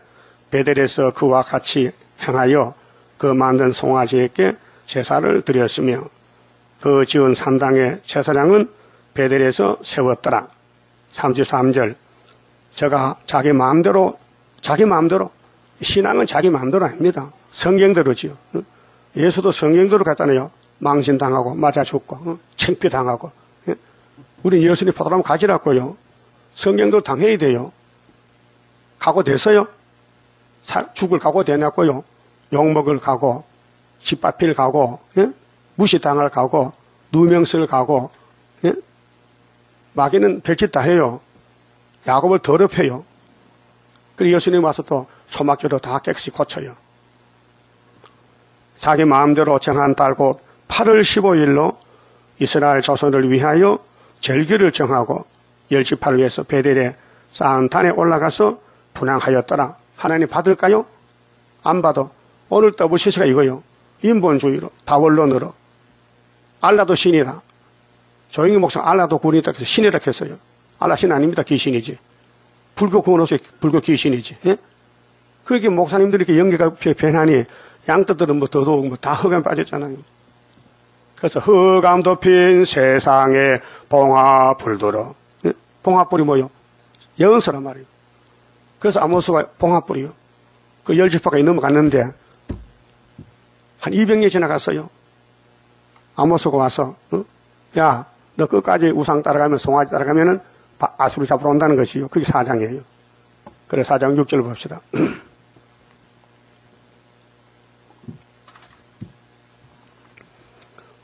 [SPEAKER 1] 베델에서 그와 같이 행하여 그 만든 송아지에게 제사를 드렸으며 그 지은 산당의 제사장은 베델에서 세웠더라. 33절 제가 자기 마음대로 신앙은 자기 마음대로 아닙니다. 성경대로지요. 예수도 성경대로 갔잖아요. 망신당하고 맞아 죽고 창피당하고 우리 예수님 포도나무 가지라고요. 성경도 당해야 돼요. 각오됐어요? 죽을 각오 되냐고요. 욕먹을 각오, 짓밟힐 각오, 무시당할 각오, 누명쓸 각오, 마귀는 별짓 다 해요. 야곱을 더럽혀요. 그리고 예수님 와서 또 소막교로 다 깨끗이 고쳐요. 자기 마음대로 정한 달 곧 8월 15일로 이스라엘 자손을 위하여 절기를 정하고 열지파를 위해서 베델에 쌓은 단에 올라가서 분향하였더라. 하나님 받을까요? 안 받아. 오늘 떠부시스가 이거요. 인본주의로 다원론으로 알라도 신이다. 조영희 목사 알라도 군이다 해서 신이라 했어요. 알라 신 아닙니다. 귀신이지. 불교 구원 없이 불교 귀신이지. 예? 그게 목사님들이 이렇게 연계가 변하니 양떼들은 뭐 더더욱 뭐 다 흑암 빠졌잖아요. 그래서 흑암 덮인 세상에 봉화불 들어. 예? 봉화불이 뭐요? 연서란 말이에요. 그래서 아모스가 봉화불이요. 그 열지파가 넘어갔는데 한 200년 지나갔어요. 아모스가 와서 야, 너 끝까지 우상 따라가면 송아지 따라가면은 아수르 잡으러 온다는 것이요. 그게 4장이에요. 그래 4장 6절 봅시다.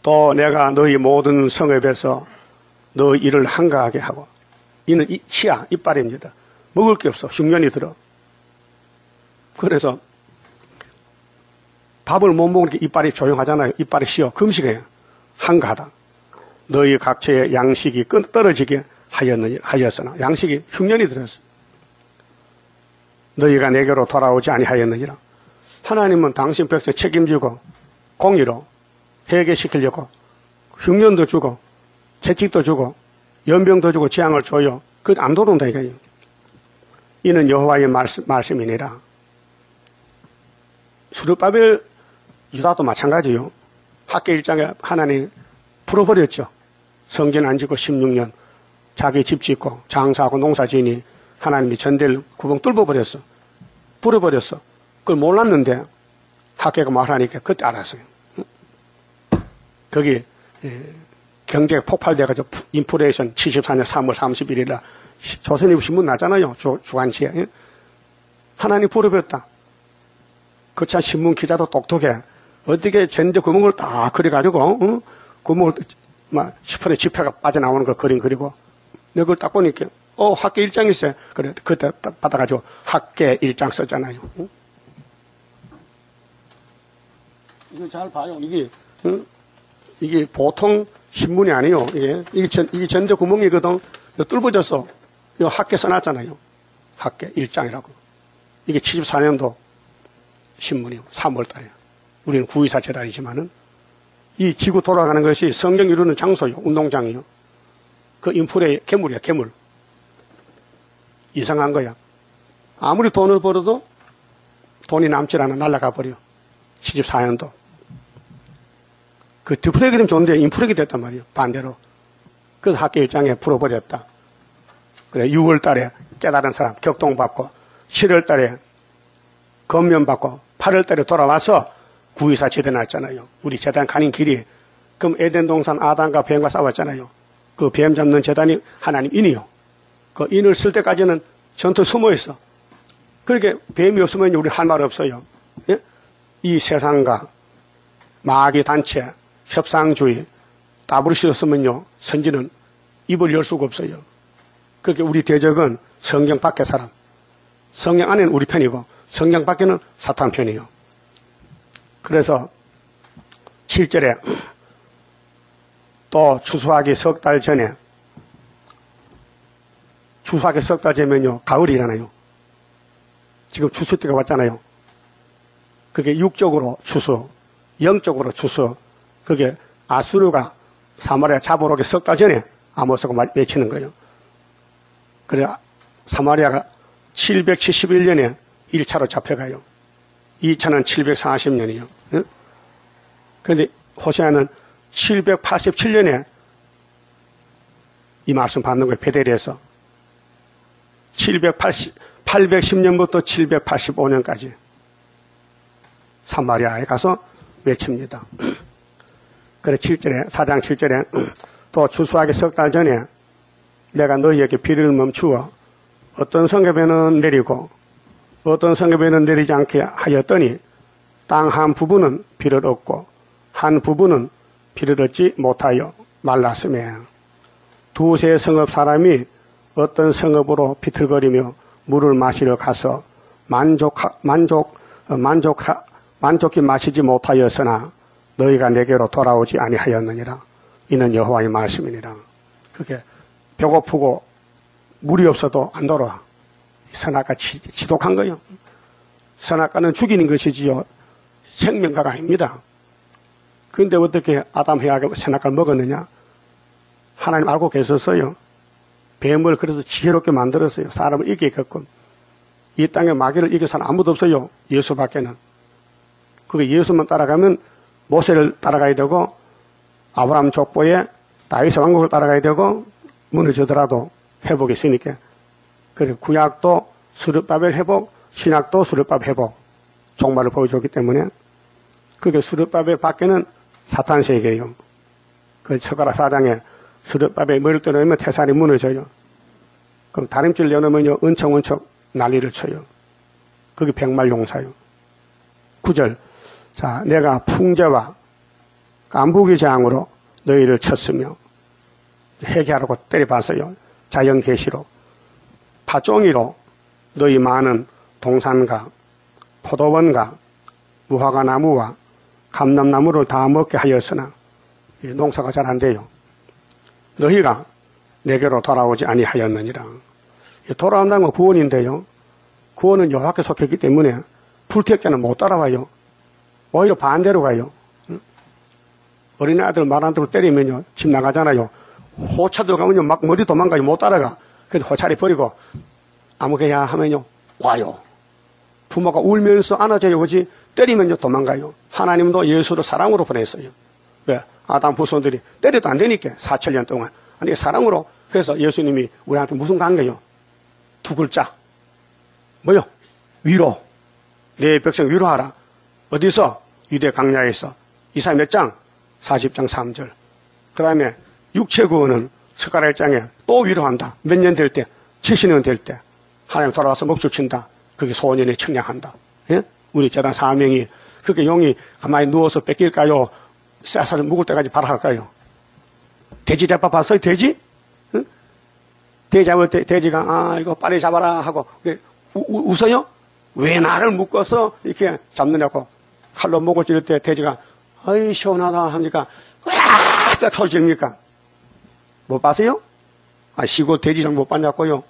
[SPEAKER 1] 또 내가 너희 모든 성읍에서 너 일을 한가하게 하고 이는 치아, 이빨입니다. 먹을 게 없어. 흉년이 들어. 그래서 밥을 못 먹으니까 이빨이 조용하잖아요. 이빨이 쉬어. 금식해요. 한가하다. 너희 각처의 양식이 떨어지게 하였으나 양식이 흉년이 들었어. 너희가 내게로 돌아오지 아니하였느니라. 하나님은 당신 백성 책임지고 공의로 회개시키려고 흉년도 주고 채찍도 주고 연병도 주고 재앙을 줘요. 그거 안 돌아온다 이거예요. 이는 여호와의 말씀이니라. 수르바벨 유다도 마찬가지요. 학계 1장에 하나님 풀어버렸죠. 성전 안 짓고 16년 자기 집 짓고 장사하고 농사 지으니 하나님이 전대를 구멍 뚫어버렸어. 불어버렸어. 그걸 몰랐는데 학계가 말하니까 그때 알았어요. 거기 경제가 폭발돼가지고 인플레이션 74년 3월 31일 날 조선일보 신문 나잖아요. 주간지에. 하나님 불어버렸다. 그 참 신문 기자도 똑똑해. 어떻게 전대 구멍을 딱 그려가지고 구멍을 막 10분의 지폐가 빠져나오는 걸 그림 그리고 내가 그걸 딱 보니까 학계 1장 있어요. 그래 그때 받아가지고 학계 1장 썼잖아요. 이거 잘 봐요. 이게 보통 신문이 아니에요. 이게 전대 구멍이거든. 이거 뚫어졌어. 이거 학계 써놨잖아요. 학계 1장이라고. 이게 74년도 신문이요. 3월 달에. 우리는 9.24 재단이지만은 이 지구 돌아가는 것이 성경 이루는 장소요. 운동장이요. 그 인플레의 괴물이야, 괴물. 이상한 거야. 아무리 돈을 벌어도 돈이 남질 않아 날아가 버려. 74년도. 그 디프레그램 좋은데 인플레이 됐단 말이에요. 반대로. 그래서 학계 일장에 풀어버렸다. 그래, 6월 달에 깨달은 사람 격동받고, 7월 달에 건면받고, 8월 달에 돌아와서 9.24 재단 났잖아요. 우리 재단 가는 길이. 그럼 에덴 동산 아담과 뱀과 싸웠잖아요. 그 뱀 잡는 재단이 하나님 인이요. 그 인을 쓸 때까지는 전투 숨어 있어. 그렇게 뱀이 없으면 우리 할 말 없어요. 예? 이 세상과 마귀 단체, 협상주의, 따블을 씌웠으면요, 선지는 입을 열 수가 없어요. 그렇게 우리 대적은 성경 밖의 사람. 성경 안에는 우리 편이고, 성경 밖에는 사탄 편이에요. 그래서 7절에 또 추수하기 석 달 전에, 추수하기 석 달 전이면요, 가을이잖아요. 지금 추수 때가 왔잖아요. 그게 육적으로 추수, 영적으로 추수. 그게 아수르가 사마리아 잡으러 오기 석 달 전에 아모스가 외치는 거예요. 그래, 사마리아가 771년에 1차로 잡혀가요. 2차는 740년이요. 그런데 호세아는 787년에 이 말씀 받는 거예요. 베델에서. 810년부터 785년까지 사마리아에 가서 외칩니다. 그래 7절에 4장 7절에 또 추수하기 석 달 전에 내가 너희에게 비를 멈추어 어떤 성읍에는 내리고 어떤 성읍에는 내리지 않게 하였더니 땅 한 부분은 비를 얻고 한 부분은 비를 얻지 못하여 말랐으며 두세 성읍 사람이 어떤 성읍으로 비틀거리며 물을 마시러 가서 만족히 마시지 못하였으나 너희가 내게로 돌아오지 아니하였느니라. 이는 여호와의 말씀이니라. 그게 배고프고 물이 없어도 안 돌아와. 선악과 지독한 거요. 선악과는 죽이는 것이지요. 생명과가 아닙니다. 그런데 어떻게 아담 해아가 선악과를 먹었느냐? 하나님 알고 계셨어요. 뱀을 그래서 지혜롭게 만들었어요. 사람을 이기게끔. 이 땅에 마귀를 이길 사람 아무도 없어요. 예수밖에는. 그게 예수만 따라가면 모세를 따라가야 되고 아브라함 족보에 다윗의 왕국을 따라가야 되고 무너지더라도 회복이 있으니까. 그리고 구약도 수르바벨 회복, 신약도 수르바벨 회복 종말을 보여줬기 때문에 그게 수르바벨 밖에는 사탄 세계예요. 그 스가랴 4장에 수르바벨 머리를 떠내면 태산이 무너져요. 그럼 다림줄 내놓으면요 은청은청 난리를 쳐요. 그게 백말용사요. 9절 자 내가 풍제와 깐부기 재앙으로 너희를 쳤으며 회개하라고 때려봤어요. 자연계시로 파종이로 너희 많은 동산과 포도원과 무화과 나무와 감람나무를 다 먹게 하였으나 농사가 잘 안 돼요. 너희가 내게로 돌아오지 아니하였느니라. 돌아온다는 건 구원인데요. 구원은 여호와께 속했기 때문에 불택자는 못 따라와요. 오히려 반대로 가요. 어린아이들 말 안 듣고 때리면요 집 나가잖아요. 호차 들어가면요 막 머리 도망가요. 못 따라가. 그래서 호차리 버리고 아무개야 하면요 와요. 부모가 울면서 안아줘야 오지 때리면요 도망가요. 하나님도 예수를 사랑으로 보냈어요. 왜? 아담 후손들이 때려도 안 되니까 4,000년 동안. 아니 사랑으로. 그래서 예수님이 우리한테 무슨 관계요? 두 글자. 뭐요? 위로. 내 백성 위로하라. 어디서? 유대 강야에서. 이사야 몇 장? 40장 3절. 그 다음에 육체 구원은 스가랴 1장에 또 위로한다. 몇 년 될 때? 70년 될 때. 하나님 돌아와서 목줄친다. 그게 소년이 청량한다. 예? 우리 제단 사명이 그렇게 용이 가만히 누워서 뺏길까요? 쌀쌀 묵을 때까지 바라할까요? 돼지 잡아 봤어요? 돼지? 응? 돼지 잡을 때 돼지가 이거 빨리 잡아라 하고 웃어요? 왜 나를 묶어서 이렇게 잡느냐고 칼로 목을 찌를 때 돼지가 아이 시원하다 하니까 으악 소리 지릅니까? 못 봤어요? 시골 돼지장 못 봤냐고요?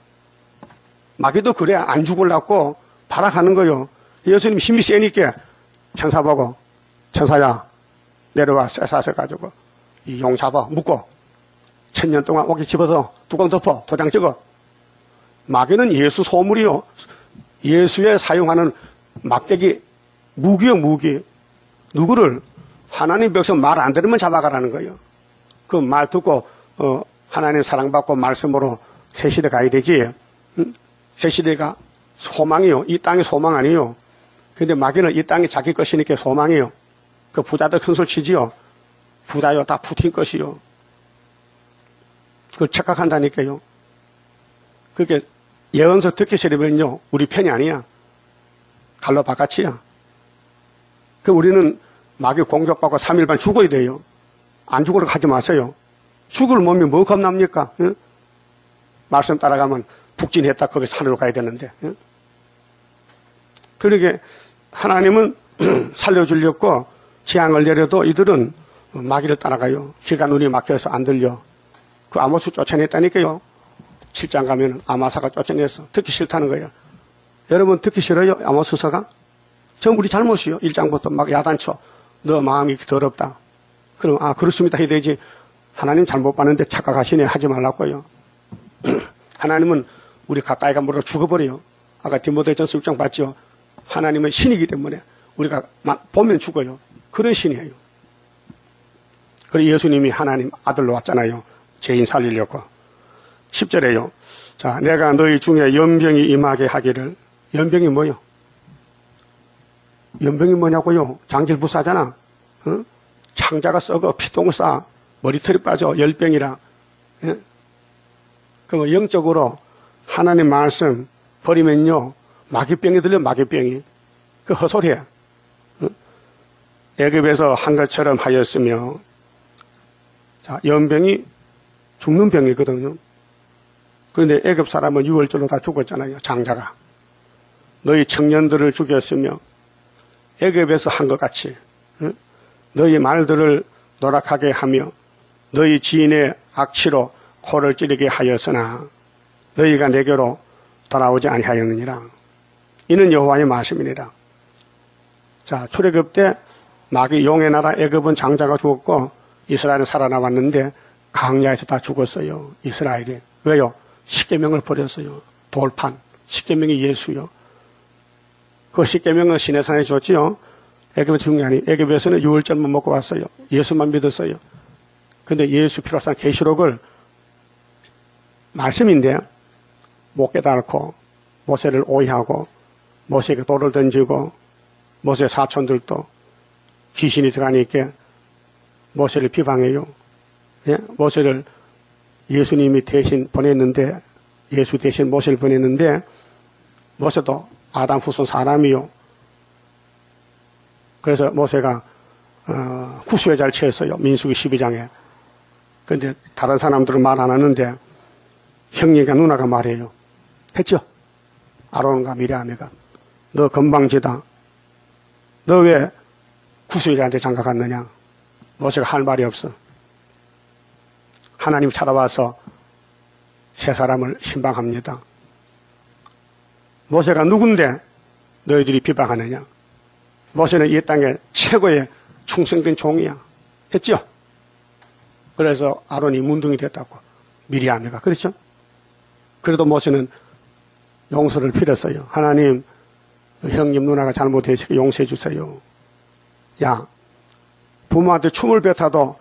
[SPEAKER 1] 마귀도 그래 안 죽으려고 발악하는 거요. 예수님 힘이 세니까 천사 보고 천사야 내려와 쇠사슬 가지고 이 용 잡아 묶고 1000년 동안 오기 집어서 뚜껑 덮어 도장 찍어. 마귀는 예수 소물이요. 예수에 사용하는 막대기 무기요 무기. 누구를 하나님 백성 말 안 들으면 잡아가라는 거예요. 그 말 듣고 하나님 사랑받고 말씀으로 새 시대 가야 되지. 새 시대가 소망이요. 이 땅이 소망 아니에요. 근데 마귀는 이 땅이 자기 것이니까 소망이요. 그 부자들 큰 소리 치지요. 부자요 다 푸틴 것이요. 그걸 착각한다니까요. 그렇게 예언서 듣기 싫으면요 우리 편이 아니야. 갈로 바깥이야. 그 우리는 마귀 공격받고 3일반 죽어야 돼요. 안 죽으러 가지 마세요. 죽을 몸이 뭐 겁납니까? 응? 말씀 따라가면 북진했다 거기 산으로 가야 되는데. 응? 그러게 하나님은 살려주려고 재앙을 내려도 이들은 마귀를 따라가요. 귀가 눈이 막혀서 안 들려. 그 아모스 쫓아냈다니까요. 7장 가면 아마사가 쫓아냈어. 듣기 싫다는 거예요. 여러분 듣기 싫어요? 아모스서가? 전부 우리 잘못이요. 1장부터 막 야단쳐. 너 마음이 더럽다. 그럼 그렇습니다 해야 되지. 하나님 잘못 봤는데 착각하시네 하지 말라고요. 하나님은 우리 가까이 가면 죽어버려요. 아까 디모데전서 6장 봤죠. 하나님은 신이기 때문에 우리가 보면 죽어요. 그런 신이에요. 그리고 예수님이 하나님 아들로 왔잖아요. 죄인 살리려고. 10절에요. 자, 내가 너희 중에 연병이 임하게 하기를. 연병이 뭐요? 연병이 뭐냐고요? 장질부사잖아. 어? 창자가 썩어 피똥 싸 머리털이 빠져 열병이라. 예? 그럼 영적으로 하나님 말씀 버리면요 마귀병이 들려. 마귀병이 그 헛소리야. 어? 애굽에서 한 것처럼 하였으며. 자, 연병이 죽는 병이거든요. 그런데 애굽 사람은 6월절로 다 죽었잖아요. 장자가. 너희 청년들을 죽였으며 애굽에서 한 것 같이 너희 말들을 노락하게 하며 너희 지인의 악취로 코를 찌르게 하였으나 너희가 내게로 돌아오지 아니하였느니라. 이는 여호와의 말씀이니라. 자, 출애굽 때 마귀 용의 나라 애굽은 장자가 죽었고 이스라엘은 살아남았는데 강야에서 다 죽었어요. 이스라엘이. 왜요? 십계명을 버렸어요. 돌판. 십계명이 예수요. 그 십계명은 시내산에 줬지요. 애굽에 죽은 게 아니. 애굽에서는 6월절만 먹고 왔어요. 예수만 믿었어요. 근데 예수 피로산 계시록을 말씀인데 못 깨달고 모세를 오해하고 모세에게 돌을 던지고 모세 사촌들도 귀신이 들어가니까 모세를 비방해요. 예? 모세를 예수님이 대신 보냈는데 예수 대신 모세를 보냈는데 모세도 아담 후손 사람이요. 그래서 모세가 구수의 잘 취했어요. 민수기 12장에. 그런데 다른 사람들은 말 안 하는데 형님과 누나가 말해요. 했죠? 아론과 미리암이가. 너 건방지다. 너 왜 구수의자한테 장가 갔느냐? 모세가 할 말이 없어. 하나님이 찾아와서 세 사람을 신방합니다. 모세가 누군데 너희들이 비방하느냐? 모세는 이 땅의 최고의 충성된 종이야. 했죠? 그래서 아론이 문둥이 됐다고. 미리암이가. 그렇죠? 그래도 모세는 용서를 빌었어요. 하나님, 형님 누나가 잘못해서 용서해 주세요. 야, 부모한테 춤을 뱉어도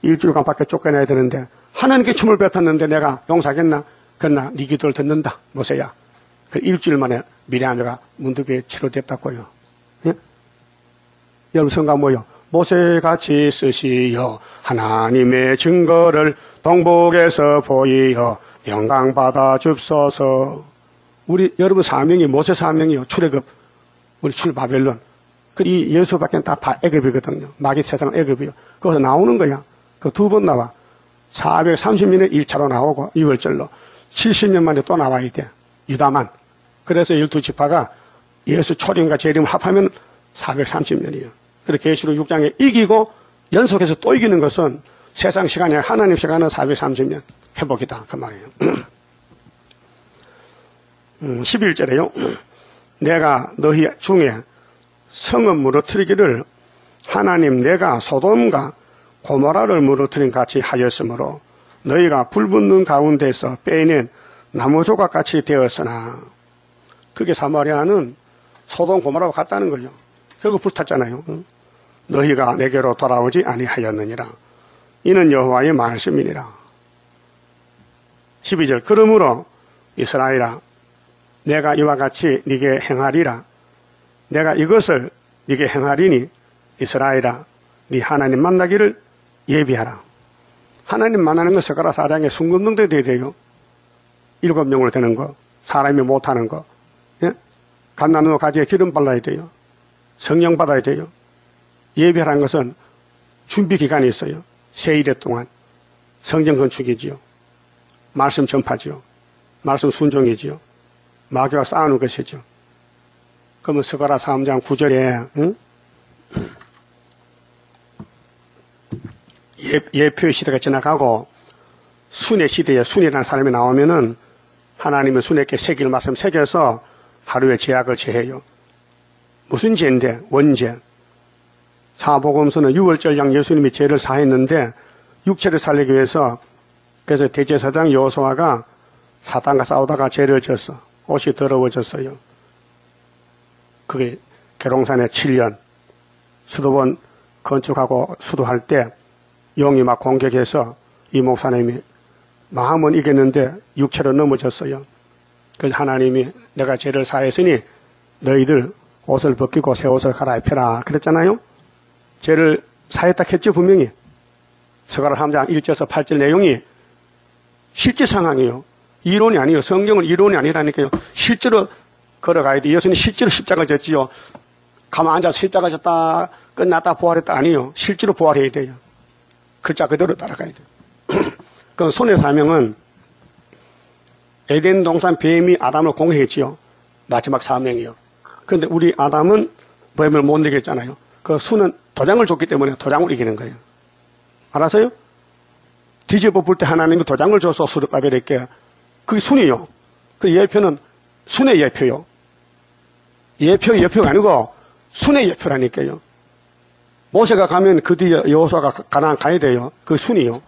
[SPEAKER 1] 일주일간 밖에 쫓겨나야 되는데 하나님께 춤을 뱉었는데 내가 용서하겠나? 그러나 네 기도를 듣는다. 모세야. 그 일주일 만에 미리암이가 문둥이에 치료됐다고요. 예? 여러분 생각 뭐요? 모세같이 쓰시어 하나님의 증거를 동북에서 보이어 영광 받아 줍소서. 우리 여러분 사명이 모세 사명이요. 출애굽, 우리 출바벨론. 이 예수밖에 다 애굽이거든요. 마귀 세상 애굽이요. 거기서 나오는 거야. 그 두 번 나와. 430년에 1차로 나오고 6월절로 70년 만에 또 나와야 돼. 유다만. 그래서 12지파가 예수 초림과 재림을 합하면 430년이에요. 그래서 계시록 6장에 이기고 연속해서 또 이기는 것은 세상 시간이 아니라 하나님 시간은 430년 회복이다. 그 말이에요. 11절에요. 내가 너희 중에 성을 무너뜨리기를 하나님 내가 소돔과 고모라를 무너뜨린 같이 하였으므로 너희가 불붙는 가운데서 빼낸 나무 조각같이 되었으나 그게 사마리아는 소돔 고모라와 같다는 거죠. 결국 불탔잖아요. 너희가 내게로 돌아오지 아니하였느니라. 이는 여호와의 말씀이니라. 12절 그러므로 이스라엘아 내가 이와 같이 네게 행하리라. 내가 이것을 네게 행하리니 이스라엘아 네 하나님 만나기를 예비하라. 하나님 만나는 거 스가랴 4장에 순금능도 돼야 돼요. 7명으로 되는 거, 사람이 못하는 거, 예? 갓나누어 가지에 기름 발라야 돼요. 성령 받아야 돼요. 예비하라는 것은 준비 기간이 있어요. 세일에 동안 성전 건축이지요. 말씀 전파지요. 말씀 순종이지요. 마귀와 싸우는 것이죠. 그러면 스가랴 3장 9절에 응? 예표의 시대가 지나가고 순의 시대에 순이라는 사람이 나오면은 하나님의 순에게 새길 말씀 새겨서 하루에 제약을 제해요. 무슨 죄인데? 원죄. 사복음서는 6월절량 예수님이 죄를 사했는데 육체를 살리기 위해서 그래서 대제사장 여호수아가 사탄과 싸우다가 죄를 졌어. 옷이 더러워졌어요. 그게 계룡산에 7년 수도원 건축하고 수도할 때 영이 막 공격해서 이 목사님이 마음은 이겼는데 육체로 넘어졌어요. 그래서 하나님이 내가 죄를 사했으니 너희들 옷을 벗기고 새 옷을 갈아입혀라 그랬잖아요. 죄를 사했다 했죠 분명히. 스가랴 3장 1절에서 8절 내용이 실제 상황이에요. 이론이 아니에요. 성경은 이론이 아니라니까요. 실제로 걸어가야 돼. 예수님 실제로 십자가 졌지요. 가만 앉아서 십자가 졌다 끝났다 부활했다 아니에요. 실제로 부활해야 돼요. 글자 그대로 따라가야 돼요. 그 손의 사명은 에덴 동산 뱀이 아담을 공격했지요. 마지막 사명이요. 그런데 우리 아담은 뱀을 못 이겼잖아요. 그 수는 도장을 줬기 때문에 도장을 이기는 거예요. 알았어요? 뒤집어 볼 때 하나님이 도장을 줘서 수르바벨에게 그게 순이요. 그 예표는 순의 예표요. 예표가 아니고 순의 예표라니까요. 모세가 가면 그 뒤에 여호수아가 가나안 가야 돼요. 그 순이요.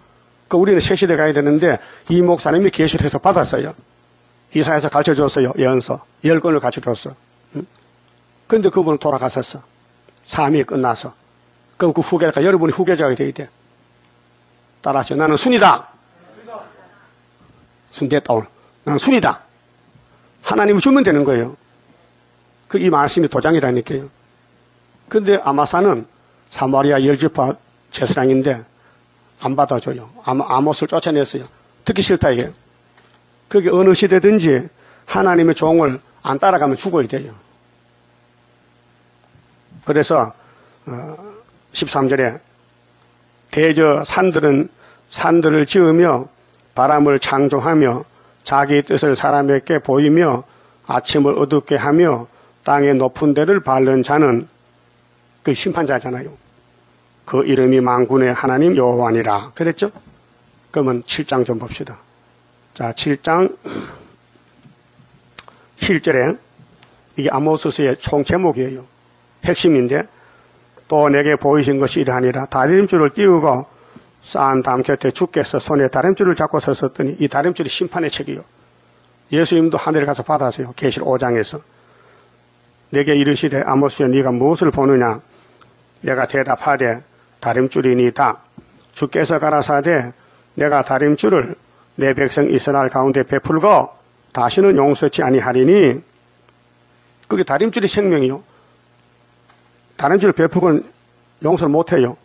[SPEAKER 1] 그 우리는 새 시대 가야 되는데 이 목사님이 계시를 해서 받았어요. 이사야서 가르쳐줬어요. 예언서 10권을 가르쳐줬어. 그런데 그분은 돌아갔었어. 삶이 끝나서. 그럼 그 후계자가 여러분이 후계자가 돼야 돼. 따라하죠. 나는 순이다. 순됐다 오늘. 나는 순이다. 하나님이 주면 되는 거예요. 그 이 말씀이 도장이라니까요. 그런데 아마사는 사마리아 열지파 제사장인데 안 받아줘요. 아모스를 쫓아냈어요. 듣기 싫다 이게. 그게 어느 시대든지 하나님의 종을 안 따라가면 죽어야 돼요. 그래서 13절에 대저 산들을 지으며 바람을 창조하며 자기 뜻을 사람에게 보이며 아침을 어둡게 하며 땅의 높은 데를 밟는 자는 그 심판자잖아요. 그 이름이 만군의 하나님 여호와니라 그랬죠? 그러면 7장 좀 봅시다. 자, 7장 7절에 이게 아모스서의 총 제목이에요. 핵심인데 또 내게 보이신 것이 이러하니라. 다림줄을 띄우고 쌓은 담 곁에 주께서 손에 다림줄을 잡고 섰었더니 이 다림줄이 심판의 책이요. 예수님도 하늘에 가서 받았어요. 계시록 5장에서. 내게 이르시되 아모스여 네가 무엇을 보느냐. 내가 대답하되 다림줄이니이다. 주께서 가라사대 내가 다림줄을 내 백성 이스라엘 가운데 베풀고 다시는 용서치 아니하리니. 그게 다림줄이 생명이요. 다림줄을 베풀고는 용서를 못해요.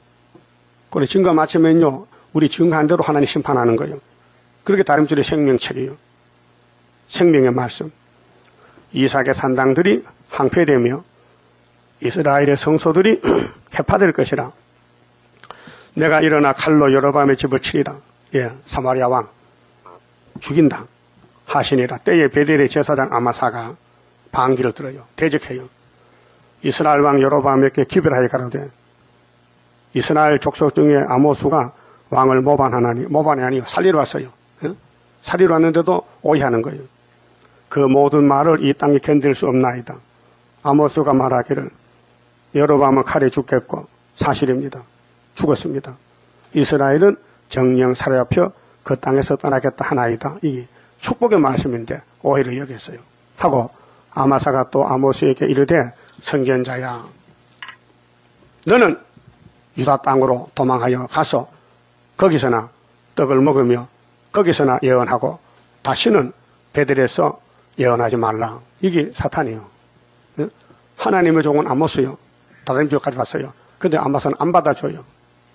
[SPEAKER 1] 그래 증거 마치면요 우리 증거한 대로 하나님 심판하는 거예요. 그렇게 다림줄이 생명책이에요. 생명의 말씀. 이삭의 산당들이 황폐되며 이스라엘의 성소들이 해파될 것이라. 내가 일어나 칼로 여로보암의 집을 치리라. 예, 사마리아 왕 죽인다 하시니라. 때에 베델의 제사장 아마사가 반기를 들어요. 대적해요. 이스라엘 왕 여로보암에게 기별하여 가로되 이스라엘 족속 중에 아모스가 왕을 모반하나니. 모반이 아니요 살리러 왔어요. 살리러 왔는데도 오해하는 거예요. 그 모든 말을 이 땅에 견딜 수 없나이다. 아모스가 말하기를 여로보암은 칼에 죽겠고 사실입니다. 죽었습니다. 이스라엘은 정령 사로잡혀 그 땅에서 떠나겠다 하나이다. 이게 축복의 말씀인데 오해를 여겼어요. 하고 아마사가 또 아모스에게 이르되 선견자야 너는 유다 땅으로 도망하여 가서 거기서나 떡을 먹으며 거기서나 예언하고 다시는 베델에서 예언하지 말라. 이게 사탄이에요. 하나님의 종은 아모스요. 다림줄까지 왔어요. 근데 아마사는 안 받아줘요.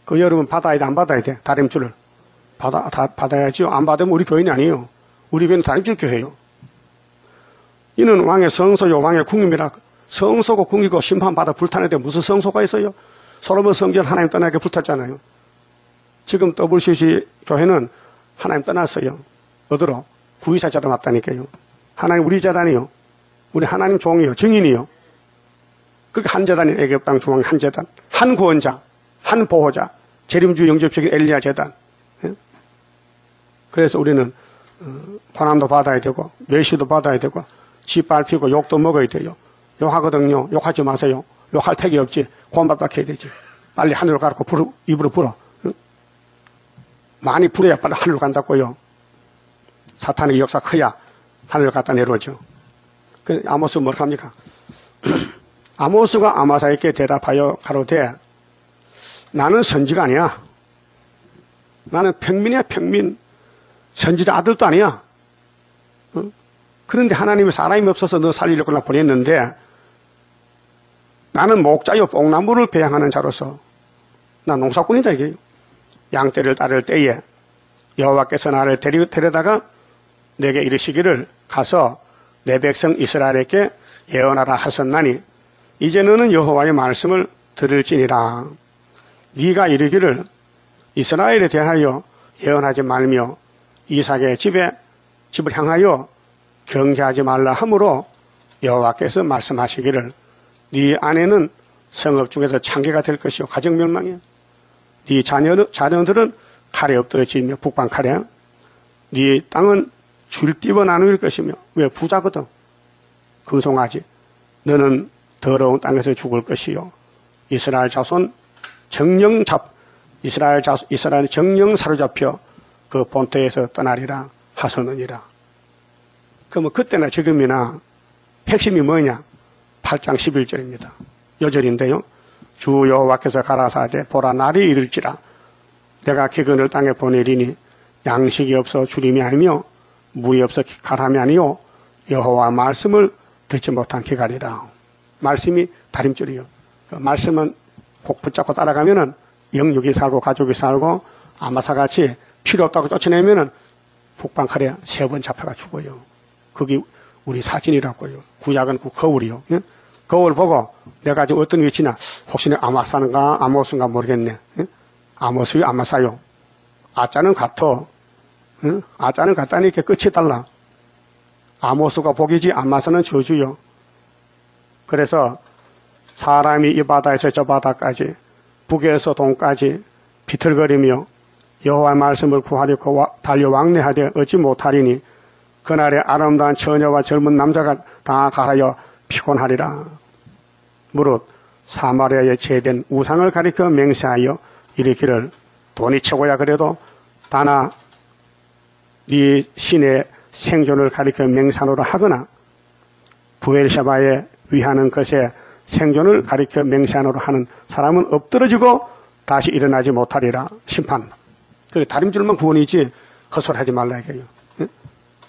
[SPEAKER 1] 그 여러분 받아야 돼 안 받아야 돼? 다림줄을 받아야지요. 안 받으면 우리 교인이 아니에요. 우리 교인은 다림줄 교회예요. 이는 왕의 성소요 왕의 궁임이라. 성소고 궁이고 심판받아 불타는데 무슨 성소가 있어요? 솔로몬 성전 하나님 떠나게 불탔잖아요. 지금 WCC 교회는 하나님 떠났어요. 어디로? 구의사자로 왔다니까요. 하나님 우리 재단이요. 우리 하나님 종이요. 증인이요. 그게 한 재단이에요. 애굽 땅 중앙 한 재단. 한 구원자, 한 보호자, 재림주 영접적인 엘리야 재단. 예? 그래서 우리는 고난도 받아야 되고 멸시도 받아야 되고 짓밟히고 욕도 먹어야 돼요. 욕하거든요. 욕하지 마세요. 욕할 택이 없지. 구원받게 해야 되지. 빨리 하늘로 가고 입으로 불어. 응? 많이 불어야 빨리 하늘로 간다고요. 사탄의 역사 커야 하늘로 갖다 내려오죠. 그 아모스 뭐라 합니까? 아모스가 아마사에게 대답하여 가로되 나는 선지가 아니야. 나는 평민이야 평민. 선지자 아들도 아니야. 응? 그런데 하나님이 사람이 없어서 너 살리려고 나 보냈는데 나는 목자요 뽕나무를 배양하는 자로서 나 농사꾼이다 이게요. 양떼를 따를 때에 여호와께서 나를 데려다가 내게 이르시기를 가서 내 백성 이스라엘에게 예언하라 하셨나니 이제 너는 여호와의 말씀을 들을지니라. 네가 이르기를 이스라엘에 대하여 예언하지 말며 이삭의 집을 향하여 경계하지 말라 하므로 여호와께서 말씀하시기를 네 아내는 성읍 중에서 창개가 될 것이요 가정 멸망이야. 네 자녀들은 칼에 엎드러지며 북방 칼에 네 땅은 줄띠워 나누일 것이며 왜 부자거든. 금송아지 너는 더러운 땅에서 죽을 것이요 이스라엘 정령 사로잡혀 그 본토에서 떠나리라 하소느니라. 그러면 그때나 지금이나 핵심이 뭐냐? 8장 11절입니다. 요절인데요. 주 여호와께서 가라사대 보라 날이 이를지라 내가 기근을 땅에 보내리니 양식이 없어 주림이 아니며 물이 없어 가람이 아니요 여호와 말씀을 듣지 못한 기갈이라. 말씀이 다림줄이요. 그 말씀은 꼭 붙잡고 따라가면은 영육이 살고 가족이 살고 아마사같이 필요 없다고 쫓아내면은 북방칼에 3번 잡혀가 죽어요. 그게 우리 사진이라고요. 구약은 그 거울이요. 예? 거울 보고 내가 지금 어떤 위치나 혹시 아마사인가 아모스인가 모르겠네. 예? 아모스요 아마사요. 아자는 같어. 예? 아자는 같다니까 끝이 달라. 아모스가 복이지 아마사는 저주요. 그래서 사람이 이 바다에서 저 바다까지 북에서 동까지 비틀거리며 여호와의 말씀을 구하려 달려 왕래하되 얻지 못하리니 그날에 아름다운 처녀와 젊은 남자가 다 가하여 피곤하리라. 무릇 사마리아에 제된 우상을 가리켜 맹세하여 이르기를 돈이 최고야 그래도 다나 네 신의 생존을 가리켜 맹산으로 하거나 부엘샤바에 위하는 것에 생존을 가리켜 맹세한으로 하는 사람은 엎드러지고 다시 일어나지 못하리라. 심판. 그 다림줄만 구원이지 헛소리하지 말라 이거예요.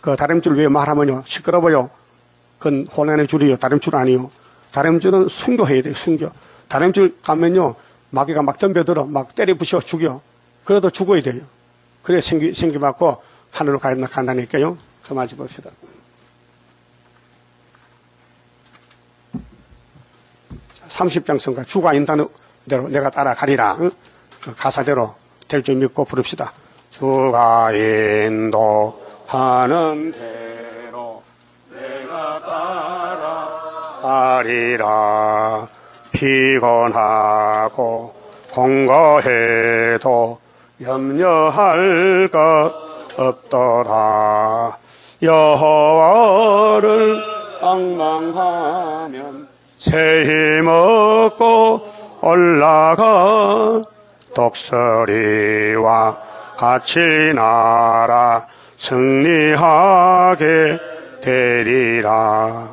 [SPEAKER 1] 그 다림줄 왜 말하면요 시끄러워요. 그건 혼란의 줄이요. 다림줄 아니요. 다림줄은 순교해야 돼요. 순교. 다림줄 가면요 마귀가 막 덤벼들어 막 때려 부셔 죽여. 그래도 죽어야 돼요. 그래 생기받고 하늘로 간다니까요. 그 말씀 봅시다. 30장 성가 주가 인다는 대로 내가 따라가리라. 응? 그 가사대로 될 줄 믿고 부릅시다. 주가 인도하는 대로 내가 따라가리라. 피곤하고 공거해도 염려할 것 없도다. 여호와를 앙망하면 새 힘 얻고 올라가 독수리와 같이 날아 승리하게 되리라.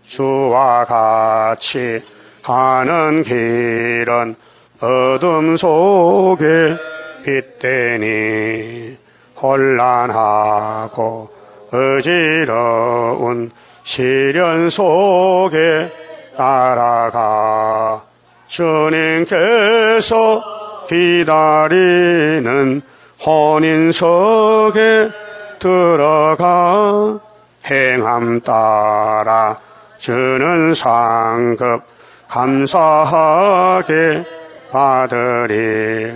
[SPEAKER 1] 주와 같이 가는 길은 어둠 속에 빛되니 혼란하고 어지러운 시련 속에 따라가 주님께서 기다리는 혼인석에 들어가 행함 따라 주는 상급 감사하게 받으리.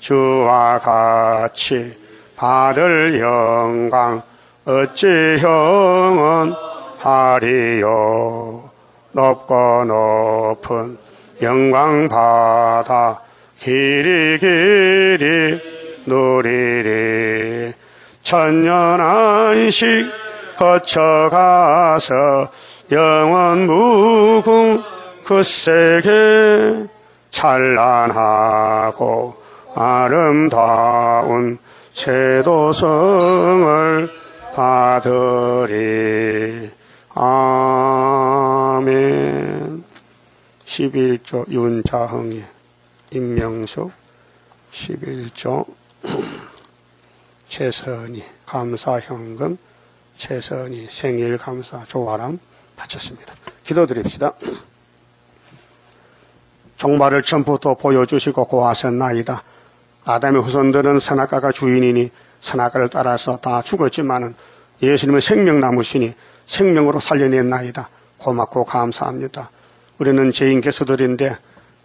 [SPEAKER 1] 주와 같이 받을 영광 어찌 형은 하리요. 높고 높은 영광 받아 길이 누리리. 천년 안식 거쳐가서 영원 무궁 그 세계 찬란하고 아름다운 제도성을 받으리. 아멘. 11조 윤자흥이 임명숙 11조 최선희 감사현금 최선희 생일감사 조화람 바쳤습니다. 기도드립시다. 종말을 전부터 보여주시고 고하셨나이다. 아담의 후손들은 선악과가 주인이니 선악과를 따라서 다 죽었지만은 예수님은 생명나무시니 생명으로 살려냈나이다. 고맙고 감사합니다. 우리는 죄인 개수들인데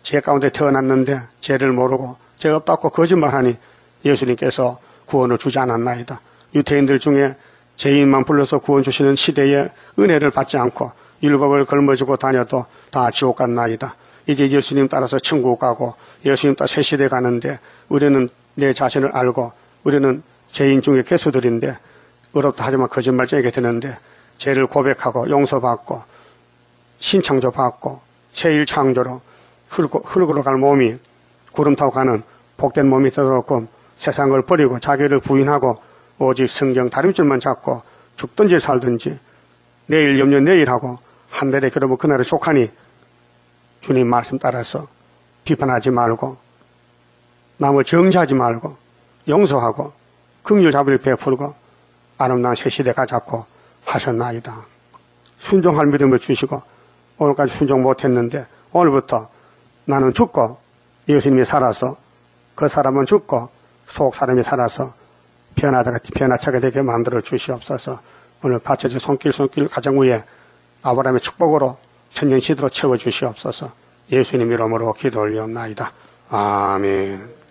[SPEAKER 1] 죄 가운데 태어났는데 죄를 모르고 죄 없다고 거짓말하니 예수님께서 구원을 주지 않았나이다. 유태인들 중에 죄인만 불러서 구원 주시는 시대에 은혜를 받지 않고 율법을 걸머쥐고 다녀도 다 지옥 갔나이다. 이제 예수님 따라서 천국 가고 예수님 따라 새 시대 가는데 우리는 내 자신을 알고 우리는 죄인 중에 개수들인데 어렵다 하지만 거짓말쟁이게 되는데 죄를 고백하고 용서받고 신창조 받고 새일 창조로 흙으로 갈 몸이 구름 타고 가는 복된 몸이 되도록 세상을 버리고 자기를 부인하고 오직 성경 다림줄만 잡고 죽든지 살든지 내일 염려 내일하고 한 달에 그러면 그날에 족하니 주님 말씀 따라서 비판하지 말고 남을 정죄하지 말고 용서하고 긍휼 자비를 베풀고 아름다운 새 시대 가자고 하셨나이다. 순종할 믿음을 주시고 오늘까지 순종 못했는데 오늘부터 나는 죽고 예수님이 살아서 그 사람은 죽고 속 사람이 살아서 변화차게 되게 만들어 주시옵소서. 오늘 받쳐진 손길 가정 위에 아브라함의 축복으로 천년시대로 채워 주시옵소서. 예수님 이름으로 기도 올리옵나이다. 아멘.